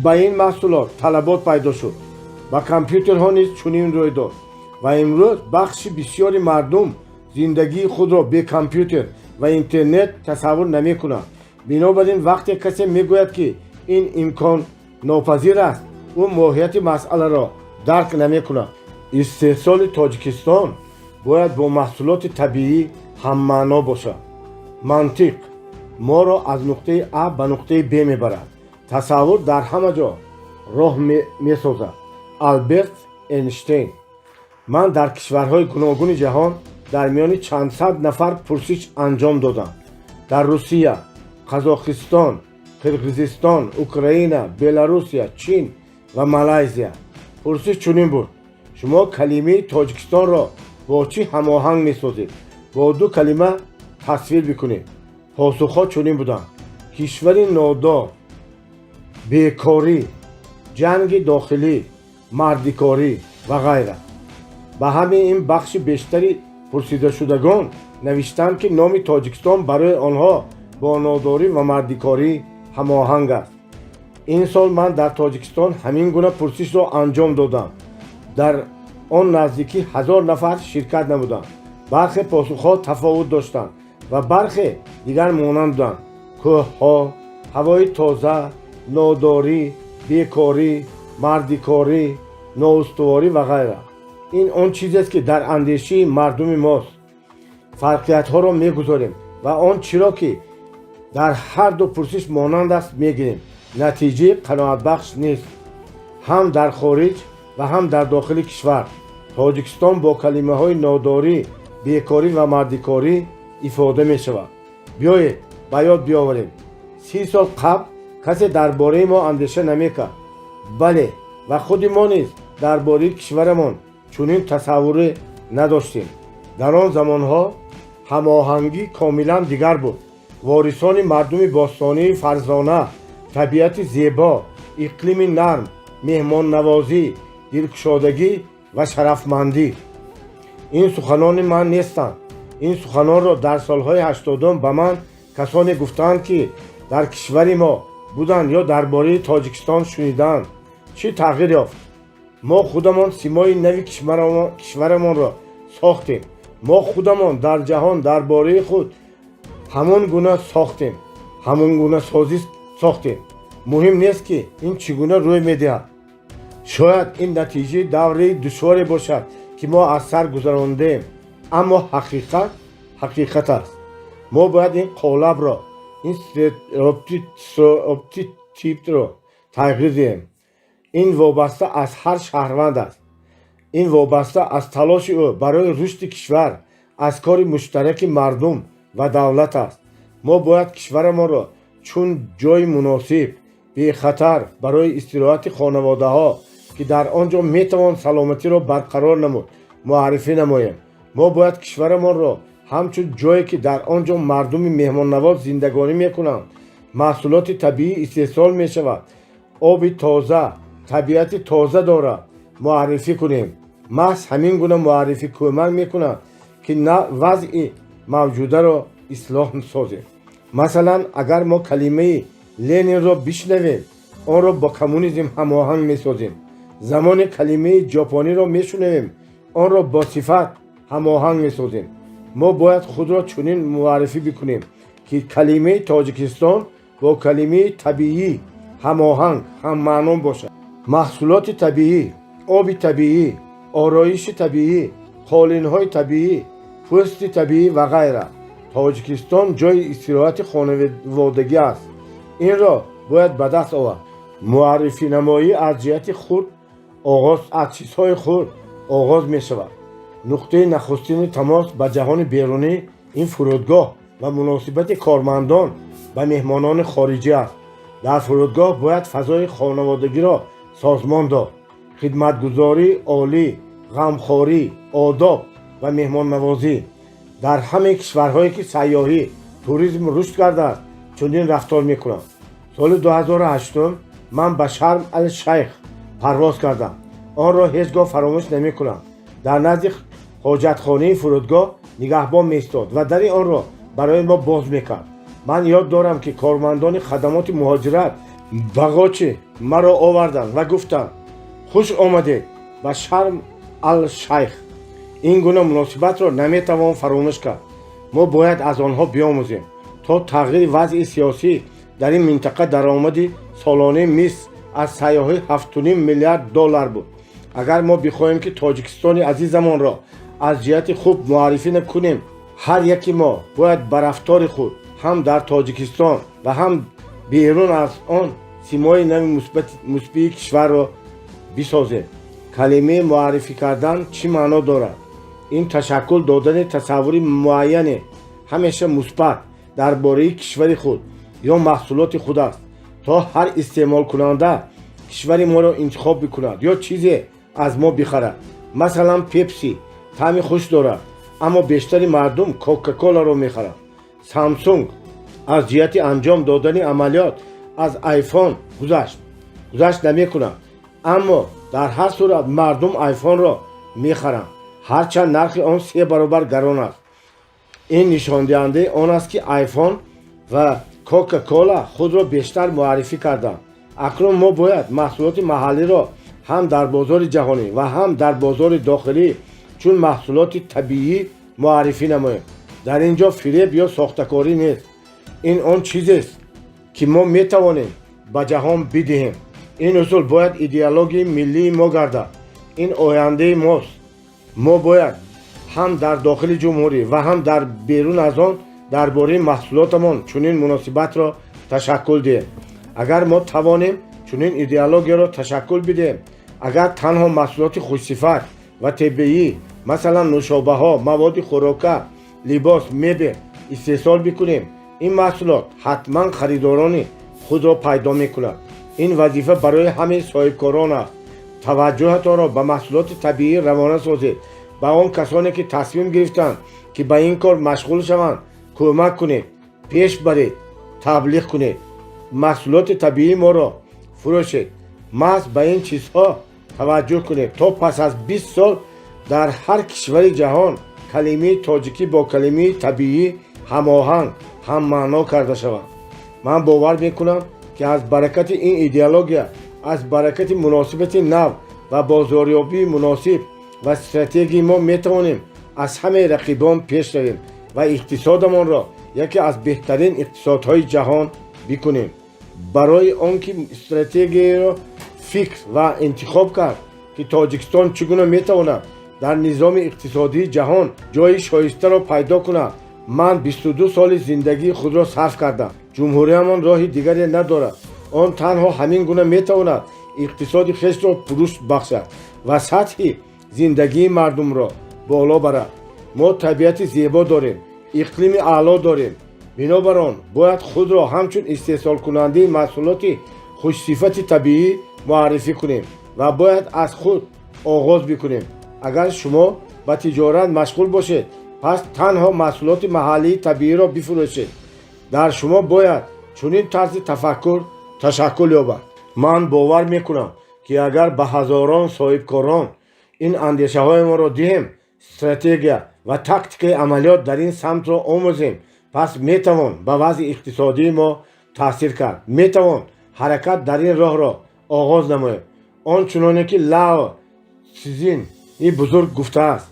به این محصولات طلبات پیدا شد. با کامپیوترها نیز چنین روی داد و امروز بخش بسیاری مردم زندگی خود را به کامپیوتر و اینترنت تصور نمی کنند. بنابراین وقتی کسی میگوید که این امکان ناپذیر است او ماهیت مسئله را درک نمی کند. استحصال تاجیکستان باید با محصولات طبیعی هم معنا باشد. منطق ما را از نقطه A به نقطه B میبرد. تصور در همه جا راه میسازد. آلبرت اینشتین. من در کشورهای گوناگون جهان در میان چند صد نفر پرسش انجام دادم. در روسیه، قزاقستان، قرقیزستان، اوکراین، بلاروسیا، چین و مالزیا. پرسش چنین بود: شما کلمه تاجیکستان را با چی هماهنگ میسازید؟ با دو کلمه تصویر بکنید. پاسخها چنین بودند: کشور نادار، بیکاری، جنگ داخلی، مردکاری و غیره. به همه این بخش بیشتری پرسیده شدگان نوشتند که نام تاجیکستان برای آنها با ناداری و مردکاری هماهنگ است. این سال من در تاجیکستان همین گونه پرسش را انجام دادم. در آن نزدیکی 1000 نفر شرکت نمودند. برخی پاسخها تفاوت داشتند و برخی دیگر مانند بودند: کوهها، هوای تازه، ناداری، بیکاری، مردکاری، نااستواری و غیره. این آن چیزی است که در اندیشه مردم ماست. فرقیت ها را میگذاریم و آن چرا که در هر دو پرسش مانند است میگیریم. نتیجه قناعت بخش نیست. هم در خارج و هم در داخل کشور تاجیکستان با کلمه های ناداری، بیکاری و مردکاری ifade می شود. بیایید به یاد بیاوریم 30 سال قبل کسی درباره ما اندیشه نمیکرد. بله و خود ما نیز درباره کشورمان چنین تصوری نداشتیم. در آن زمانها هماهنگی کاملا دیگر بود. وارثان مردم باستانی فرزانه، طبیعت زیبا، اقلیم نرم، مهمان نوازی، دلگشادگی و شرفمندی. این سخنان من نیستند. این سخنان را در سالهای 80 به من کسانی گفتند که در کشور ما بودند یا درباره تاجیکستان شنیدند. چه تغییر یافت؟ ما خودمان سیمای نوی کشورمان را ساختیم. ما خودمان در جهان درباره خود همون گونه ساختیم. همون گونه سازی ساختیم. مهم نیست که این چگونه روی میدهد. شاید این نتیجه دوره دشواری باشد که ما از سر گذراندیم، اما حقیقت است. ما باید این قالب را، این استریوتیپ را تغییر دهیم. این وابسته از هر شهروند است. این وابسته از تلاش او برای رشد کشور، از کار مشترک مردم و دولت است. ما باید کشورمان را چون جای مناسب، بی خطر برای استراحت خانواده ها که در آنجا میتوان سلامتی را برقرار نمود معرفی نماییم. ما باید کشورمان را همچون جایی که در آنجا مردم مهمان نواز زندگانی میکنند، محصولات طبیعی استحصال میشود، آب تازه، طبیعت تازه دارد معرفی کنیم. محض همین گونه معرفی کمک میکند که وضع موجوده را اصلاح سازیم. مثلا اگر ما کلمه لنین را بشنویم آن را با کمونیسم هماهنگ میسازیم. زمان کلمه ژاپنی را میشنویم آن را با صفت هماهنگ میسازیم. ما باید خود را چنین معرفی بکنیم که کلمه تاجیکستان با کلمه طبیعی هماهنگ هم معنی باشد. محصولات طبیعی، آب طبیعی، آرایش طبیعی، холинҳои табиӣ, пӯсти табиӣ ва ғайра. Тоҷикистон ҷойи истироҳати хонаводагӣ аст. Инро бояд ба даст овард. муаррифинамоӣ аз ҷиҳати худ аз чизҳои худ оғоз мешавад. нуқтаи нахустини тамос ба ҷаҳони берунӣ ин фурудгоҳ ва муносибати кормандон ба меҳмонони хориҷӣ аст. дар фурудгоҳ бояд фазои хонаводагиро созмон дод. хидматгузории олӣ, ғамхорӣ, одоб ва меҳмоннавозӣ. дар ҳамаи кишварҳое ки сайёҳӣ, туризм рушд кардааст, чунин рафтор мекунанд. соли 2008 ман ба Шарм ал-Шайх парвоз кардам. онро ҳеҷ гоҳ фаромӯш намекунам. дар назди ҳоҷатхонаи фурудгоҳ нигаҳбон меистод ва дари онро барои мо боз мекард. ман ёд дорам, ки кормандони хадамоти муҳоҷират бағочи маро оварданд ва гуфтанд: хуш омадед ба Шарм ал-Шайх. ин гуна муносибатро наметавон фаромӯш кард. мо бояд аз онҳо биомӯзем. то тағйири вазъи сиёсӣ дар ин минтақа даромади солонаи Миср аз сайёҳӣ $7.5 миллиард буд. агар мо бихоҳем, ки Тоҷикистони азизамонро аз ҷиҳати хуб муаррифӣ кунем, ҳар яки мо бояд ба рафтори худ ҳам дар Тоҷикистон ва ҳам берун аз он симои нави мусбии кишварро бисозем. калимаи муаррифӣ кардан чӣ маъно дорад? ин ташаккул додани тасаввури муайяне, ҳамеша мусбат, дар бораи кишвари худ ё маҳсулоти худ аст, то ҳар истеъмолкунанда кишвари моро интихоб бикунад ё чизе аз мо бихарад. масалан, пепси таъми хуш дорад, аммо бештари мардум кока-коларо мехарад. Samsung аз ҷиҳати анҷом додани амалиёт аз iPhone гузашт намекунад, аммо дар ҳар сурат мардум iPhone-ро мехаранд, ҳарчанд нархи он 3 баробар гарон аст. ин нишондиҳандаи он аст, ки iPhone ва Coca-Cola худро бештар муаррифӣ карданд. акнун мо бояд маҳсулоти маҳаллиро ҳам дар бозори ҷаҳонӣ ва ҳам дар бозори дохилӣ чун маҳсулоти табиӣ муаррифӣ намоем. дар ин ҷо фиреб ё сохтакорӣ нест. ин он чизест, ки мо метавонем ба ҷаҳон бидиҳем. ин усул бояд идеологияи миллии мо гардад. ин ояндаи мост. мо бояд ҳам дар дохили ҷумҳурӣ ва ҳам дар берун аз он дар бораи маҳсулотамон чунин муносибатро ташаккул диҳем. агар мо тавонем чунин идеологияро ташаккул бидиҳем, агар танҳо маҳсулоти хушсифат ва табиӣ, масалан нушобаҳо, маводи хӯрока, либос, мебел истеҳсол бикунем, ин маҳсулот ҳатман харидорони худро пайдо мекунад. ин вазифа барои ҳамаи соҳибкорон аст. таваҷҷӯҳатонро ба маҳсулоти табиӣ равона созед. ба он касоне ки тасмим гирифтанд, ки ба ин кор машғул шаванд, кӯмак кунед, пеш баред, таблиғ кунед. маҳсулоти табиии моро фурӯшед. маҳз ба ин чизҳо таваҷҷӯҳ кунед, то пас аз 20 сол дар ҳар кишвари ҷаҳон калимаи тоҷикӣ бо калимаи табиӣ ҳамоҳанг, ҳаммаъно карда шаванд. ман бовар мекунам, ки аз баракати ин идеология, аз баракати муносибати нав ва бозорёбии муносиб ва стратегияи мо метавонем аз ҳамаи рақибон пеш равем ва иқтисодамонро яке аз беҳтарин иқтисодҳои ҷаҳон бикунем. барои он ки стратегияро фикр ва интихоб кард, ки Тоҷикистон чӣ гуна метавонад дар низоми иқтисодии ҷаҳон ҷойи шоистаро пайдо кунад, ман 22 соли зиндагии худро сарф кардам. ҷумҳуриямон роҳи дигаре надорад. он танҳо ҳамин гуна метавонад иқтисоди хешро рушд бахшад ва сатҳи зиндагии мардумро боло барад. мо табиати зебо дорем, иқлими аъло дорем. бинобар он бояд худро ҳамчун истеҳсолкунандаи маҳсулоти хушсифати табиӣ муаррифӣ кунем ва бояд аз худ оғоз бикунем. агар шумо ба тиҷорат машғул бошед, пас танҳо маҳсулоти маҳаллии табииро бифурӯшед. дар шумо бояд чунин тарзи тафаккур ташаккул ёбад. ман бовар мекунам, ки агар ба ҳазорон соҳибкорон ин андешаҳои моро диҳем, стратегия ва тактикаи амалиёт дар ин самтро омӯзем, пас метавон ба вазъи иқтисодии мо таъсир кард. метавон ҳаракат дар ин роҳро оғоз намоем. он чуноне ки Лао Цзин и бузург гуфтааст,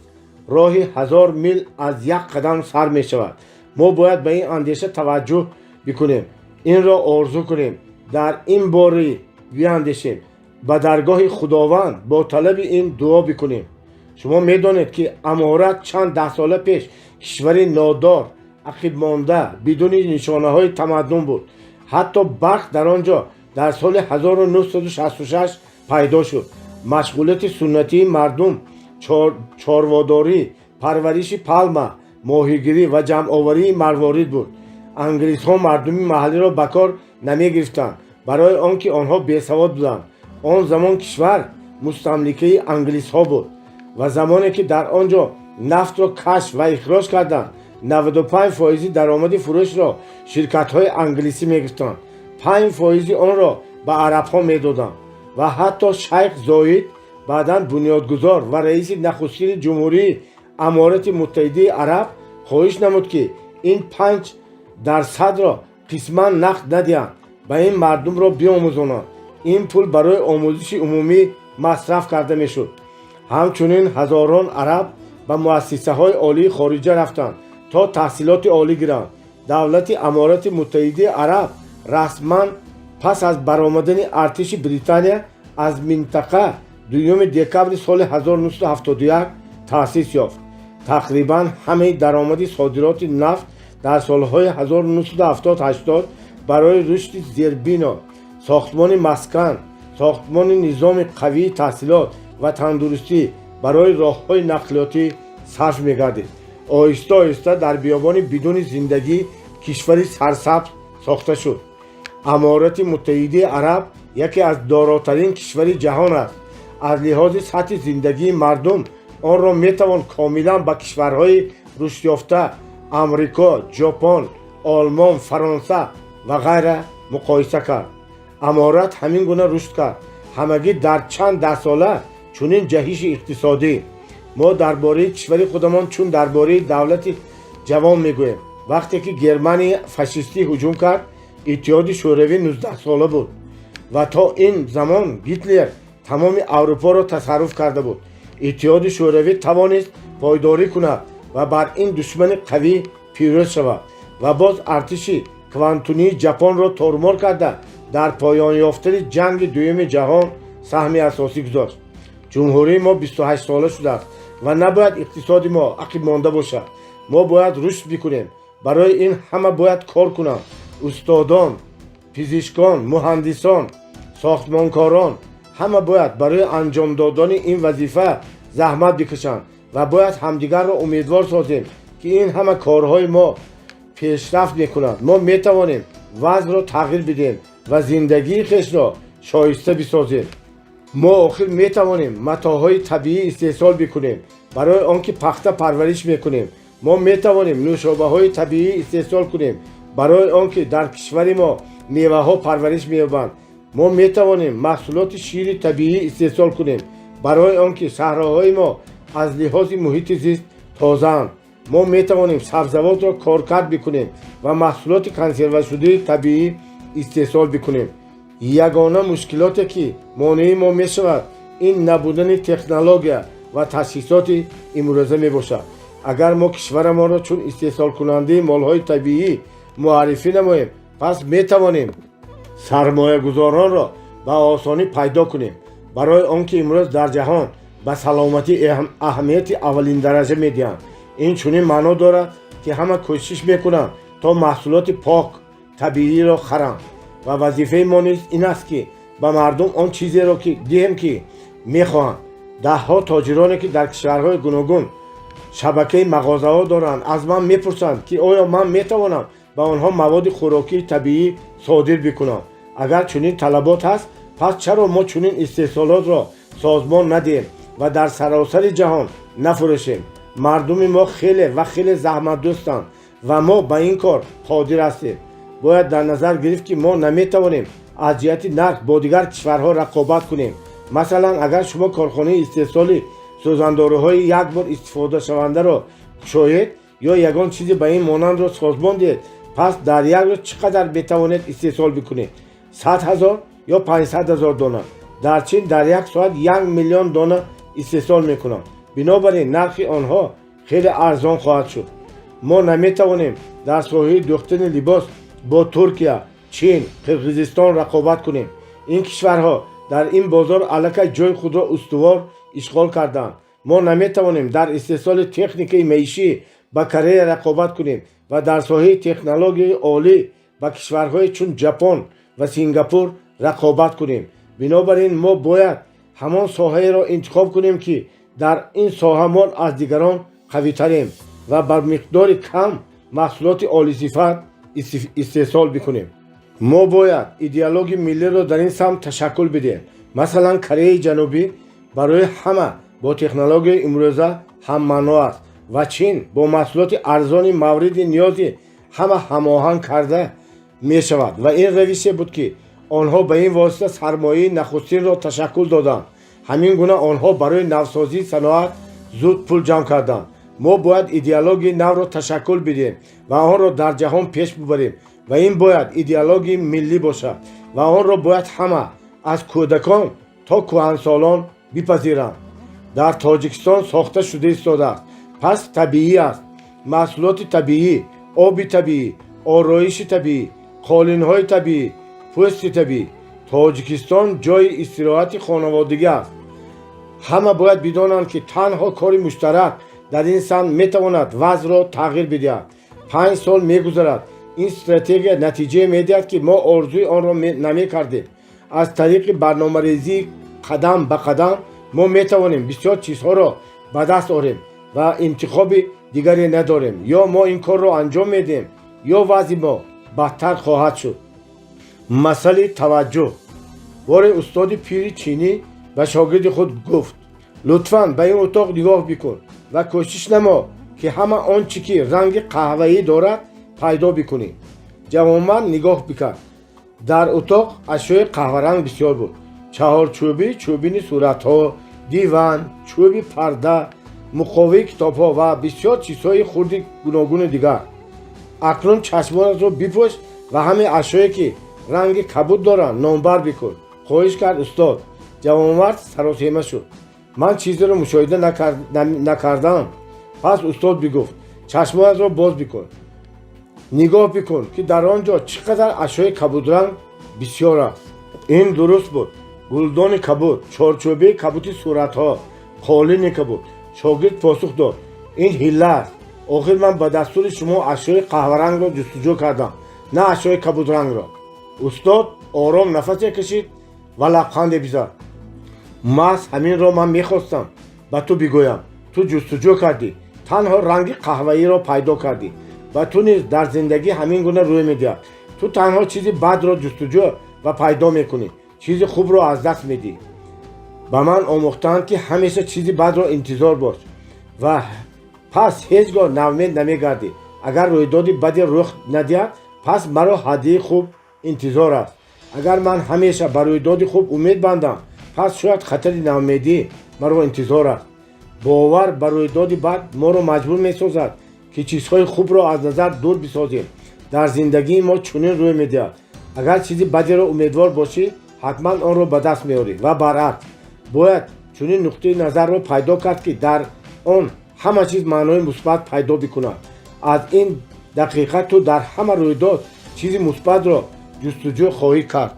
роҳи 1000 мил аз як қадам сар мешавад. мо бояд ба ин андеша таваҷҷӯҳ бикунем, инро орзу кунем, дар ин бори биандешем, ба даргоҳи худованд бо талаби ин дуо бикунем. شما میدانید که امارات چند ده سال پیش کشوری نادار، عقب مانده، بدون نشانه های تمدن بود. حتی برق در آنجا در سال 1966 پیدا شد. مشغولیت سنتی مردم چارواداری، پرورش پالما، ماهیگیری و جمع آوری مروارید بود. انگلیس ها مردمی محلی را به کار نمی گرفتند برای آنکه آنها بیسواد بودند. آن زمان کشور مستملکه انگلیس ها بود و زمانی که در آنجا نفت را کشف و اخراج کردند 95% درآمد فروش را شرکت های انگلیسی می گرفتند. 5% آن را به عرب ها می دادند و حتی شیخ زاید بعداً بنیادگذار و رئیس نخستین جمهوری امارات متحده عرب خواهش نمود که این 5% را قسما نقد ندهند و این مردم را بیاموزانند. این پول برای آموزش عمومی مصرف کرده می شد. همچنین هزاران عرب به مؤسسه های عالی خارجه رفتند تا تحصیلات عالی گیرند. دولت امارات متحده عرب رسما پس از برآمدن ارتش بریتانیا از منطقه دوم دکبر سال 1971 تأسیس یافت. تقریبا همه درآمد صادرات نفت در سالهای 1970-80 برای رشد زیربنا، ساختمان مسکن، ساختمان نظام قوی تحصیلات و تندرستی برای راه‌های نقلیاتی صرف می‌گردید. آهسته آهسته در بیابان بدون زندگی کشوری سرسبز ساخته شد. امارات متحده عرب یکی از داراترین کشور جهان است. از لحاظ سطح زندگی مردم آن را میتوان کاملا با کشورهای رشد یافته امریکا، ژاپن، آلمان، فرانسه و غیره مقایسه کرد. امارات همین گونه رشد کرد. همگی در چند ده ساله چنین جهش اقتصادی. ما درباره کشور خودمان چون درباره دولت جوان میگوییم. وقتی که گرمانی فاشیستی هجوم کرد، اتحاد شوروی 19 ساله بود و تا این زمان هیتلر تمام اروپا را تصرف کرده بود. اتحاد شوروی توانست پایداری کند و بر این دشمن قوی پیروز شود و باز ارتش کوانتونی ژاپن را ترمار کرده در پایان یافتن جنگ دوم جهان سهم اساسی گذاشت. جمهوری ما 28 ساله شده است و نباید اقتصاد ما عقب مانده باشد. ما باید رشد بکنیم. برای این همه باید کار کنند. استادان، پزشکان، مهندسان، ساختمانکاران همه باید برای انجام دادن این وظیفه زحمت بکشند و باید همدیگر را امیدوار سازیم که این همه کارهای ما پیشرفت میکنند. ما میتوانیم وضع را تغییر بدیم و زندگی خویش را شایسته بسازیم. ما آخر میتوانیم متاعهای طبیعی استحصال بکنیم برای آنکه پخته پرورش میکنیم. ما میتوانیم نوشابه های طبیعی استحصال کنیم برای آنکه در کشور ما میوه ها پرورش مییابند. ما میتوانیم محصولات شیر طبیعی استحصال کنیم برای آنکه صحراهای ما از لحاظ محیط زیست تازه‌اند. ما میتوانیم سبزیجات را کارکرد بکنیم و محصولات کنسرو شده طبیعی استحصال بکنیم. یگانه مشکلاتی که مانع ما میشود این نبودن تکنولوژی و تشخیصات امروزه میباشد. اگر ما کشور ما را چون استحصال کننده مالهای طبیعی معرفی نماییم، پس میتوانیم سرمایه گذاران را به آسانی پیدا کنیم. برای آنکه امروز در جهان به سلامتی اهمیت اولین درجه میدهند. این چنین معنا دارد که همه کوشش میکنند تا محصولات پاک طبیعی را خرند و وظیفه ما نیز این است که به مردم آن چیزی را که دهیم که میخواهند. ده ها تاجرانی که در کشورهای گوناگون شبکه مغازه ها دارند از من میپرسند که آیا من میتوانم به آنها مواد خوراکی طبیعی صادر بکنم. اگر چنین طلبات هست، پس چرا ما چنین استحصالات را سازمان ندهیم و در سراسر جهان نفروشیم؟ مردم ما خیلی زحمت دوستند و ما به این کار قادر هستیم. باید در نظر گرفت که ما نمیتوانیم از جهت نرخ با دیگر کشورها رقابت کنیم. مثلا اگر شما کارخانه استحصال سوزندارهای یک بار استفاده شونده را شاید یا یگان چیزی به این مانند را سازمان دهید، پس در یک روز چقدر بتوانید استحصال بکنید؟ 100,000 یا 500,000 دانه. در چین در یک ساعت 1 میلیون دانه استحصال میکنند. بنابراین نرخ آنها خیلی ارزان خواهد شد. ما نمیتوانیم در ساحه دوختن لباس با ترکیه، چین، قرقیزستان رقابت کنیم. این کشورها در این بازار الکی جای خود را استوار اشغال کردند ما نمیتوانیم در استحصال تکنیک معیشی با کره رقابت کنیم و در ساحه تکنولوژی عالی با کشورهای چون ژاپن و سینگاپور رقابت کنیم. بنابراین ما باید همان ساحه را انتخاب کنیم که در این ساحه ما از دیگران قوی تریم و بر مقدار کم محصولات عالی صفت استحصال بکنیم. ما باید ایدئولوژی ملی را در این سمت تشکل بدیم. مثلا کره جنوبی برای همه با تکنولوژی امروزه هم معنا است و چین با محصولات ارزان مورد نیاز همه هماهنگ کرده می شود و این روش بود که آنها به این واسطه سرمایه نخستین را تشکل دادند. همین گونه آنها برای نوسازی صنعت زود پول جمع کردند. ما باید ایدئولوژی نو را تشکل بدیم و آن را در جهان پیش ببریم و این باید ایدئولوژی ملی باشد و آن را باید همه از کودکان تا کهنسالان بپذیرند. در تاجیکستان ساخته شده است. پس طبیعی است. محصولات طبیعی، آب طبیعی، آرایش طبیعی، قالین‌های طبیعی، پوست طبیعی. تاجیکستان جای استراحت خانوادگی است. همه باید بدانند که تنها کار مشترک در این سمت میتواند وضع را تغییر بدهد. 5 سال میگذرد. این استراتژی نتیجه میدهد که ما آرزوی آن را نمیکردیم. از طریق برنامه‌ریزی قدم به قدم ما میتوانیم بسیار چیزها را به دست آوریم و انتخاب دیگری نداریم. یا ما این کار را انجام میدیم یا وضع ما بدتر خواهد شد. مسئله توجه. بار استاد پیر چینی و شاگرد خود گفت لطفاً به این اتاق نگاه بکن و کوشش نما که همه آنچه که رنگ قهوه‌ای دارد پیدا بکنی. جوانمرد نگاه بکرد. در اتاق اشیاء قهوه رنگ بسیار بود. چهارچوبی، چوبین صورت‌ها، دیوان، چوبی پرده، مقاوی کتاب‌ها و بسیار چیزهای خرد گوناگون دیگر. اکنون چشمانت را بپوش و همه اشیایی که رنگ کبود دارند نامبر بکن. خواهش کرد استاد. جوانمرد سراسیمه شد. من چیزی را مشاهده نکردم. پس استاد بگفت چشمانت را باز بکن. نگاه بکن که در آنجا چقدر اشیاء کبود رنگ بسیار است. این درست بود. گلدان کبود، چارچوبه کبود صورت‌ها، قالین کبود. شاگرد پاسخ داد این حیله است. آخر من با دستور شما اشیاء قهوه رنگ را جستجو کردم، نه اشیاء کبود رنگ را. استاد آرام نفس کشید و لبخند بزد. محض همین را من میخواستم به تو بگویم. تو جستجو کردی، تنها رنگ قهوه‌ای را پیدا کردی و تو نیز در زندگی همین گونه روی میدهد. تو تنها چیزی بد را جستجو و پیدا میکنی، چیز خوب را از دست میدی. به من آموختند که همیشه چیزی بد را انتظار باش و پس هیچگاه ناامید نمیگردی. اگر رویدادی بدی رخ ندهد پس مرا هدیه خوب انتظار است. اگر من همیشه بر رویداد خوب امید بندم پس شاید خطر ناامیدی مرا انتظار است. باور بر رویداد بد ما را مجبور میسازد که چیزهای خوب را از نظر دور بسازیم. در زندگی ما چنین روی میدهد. اگر چیزی بدی را امیدوار باشی حتما آن را به دست میاری و برعکس. باید چنین نقطه نظر را پیدا کرد که در آن همه چیز معنای مثبت پیدا بکند. از این دقیقه تو در همه رویداد چیزی مثبت را جستجو خواهی کرد.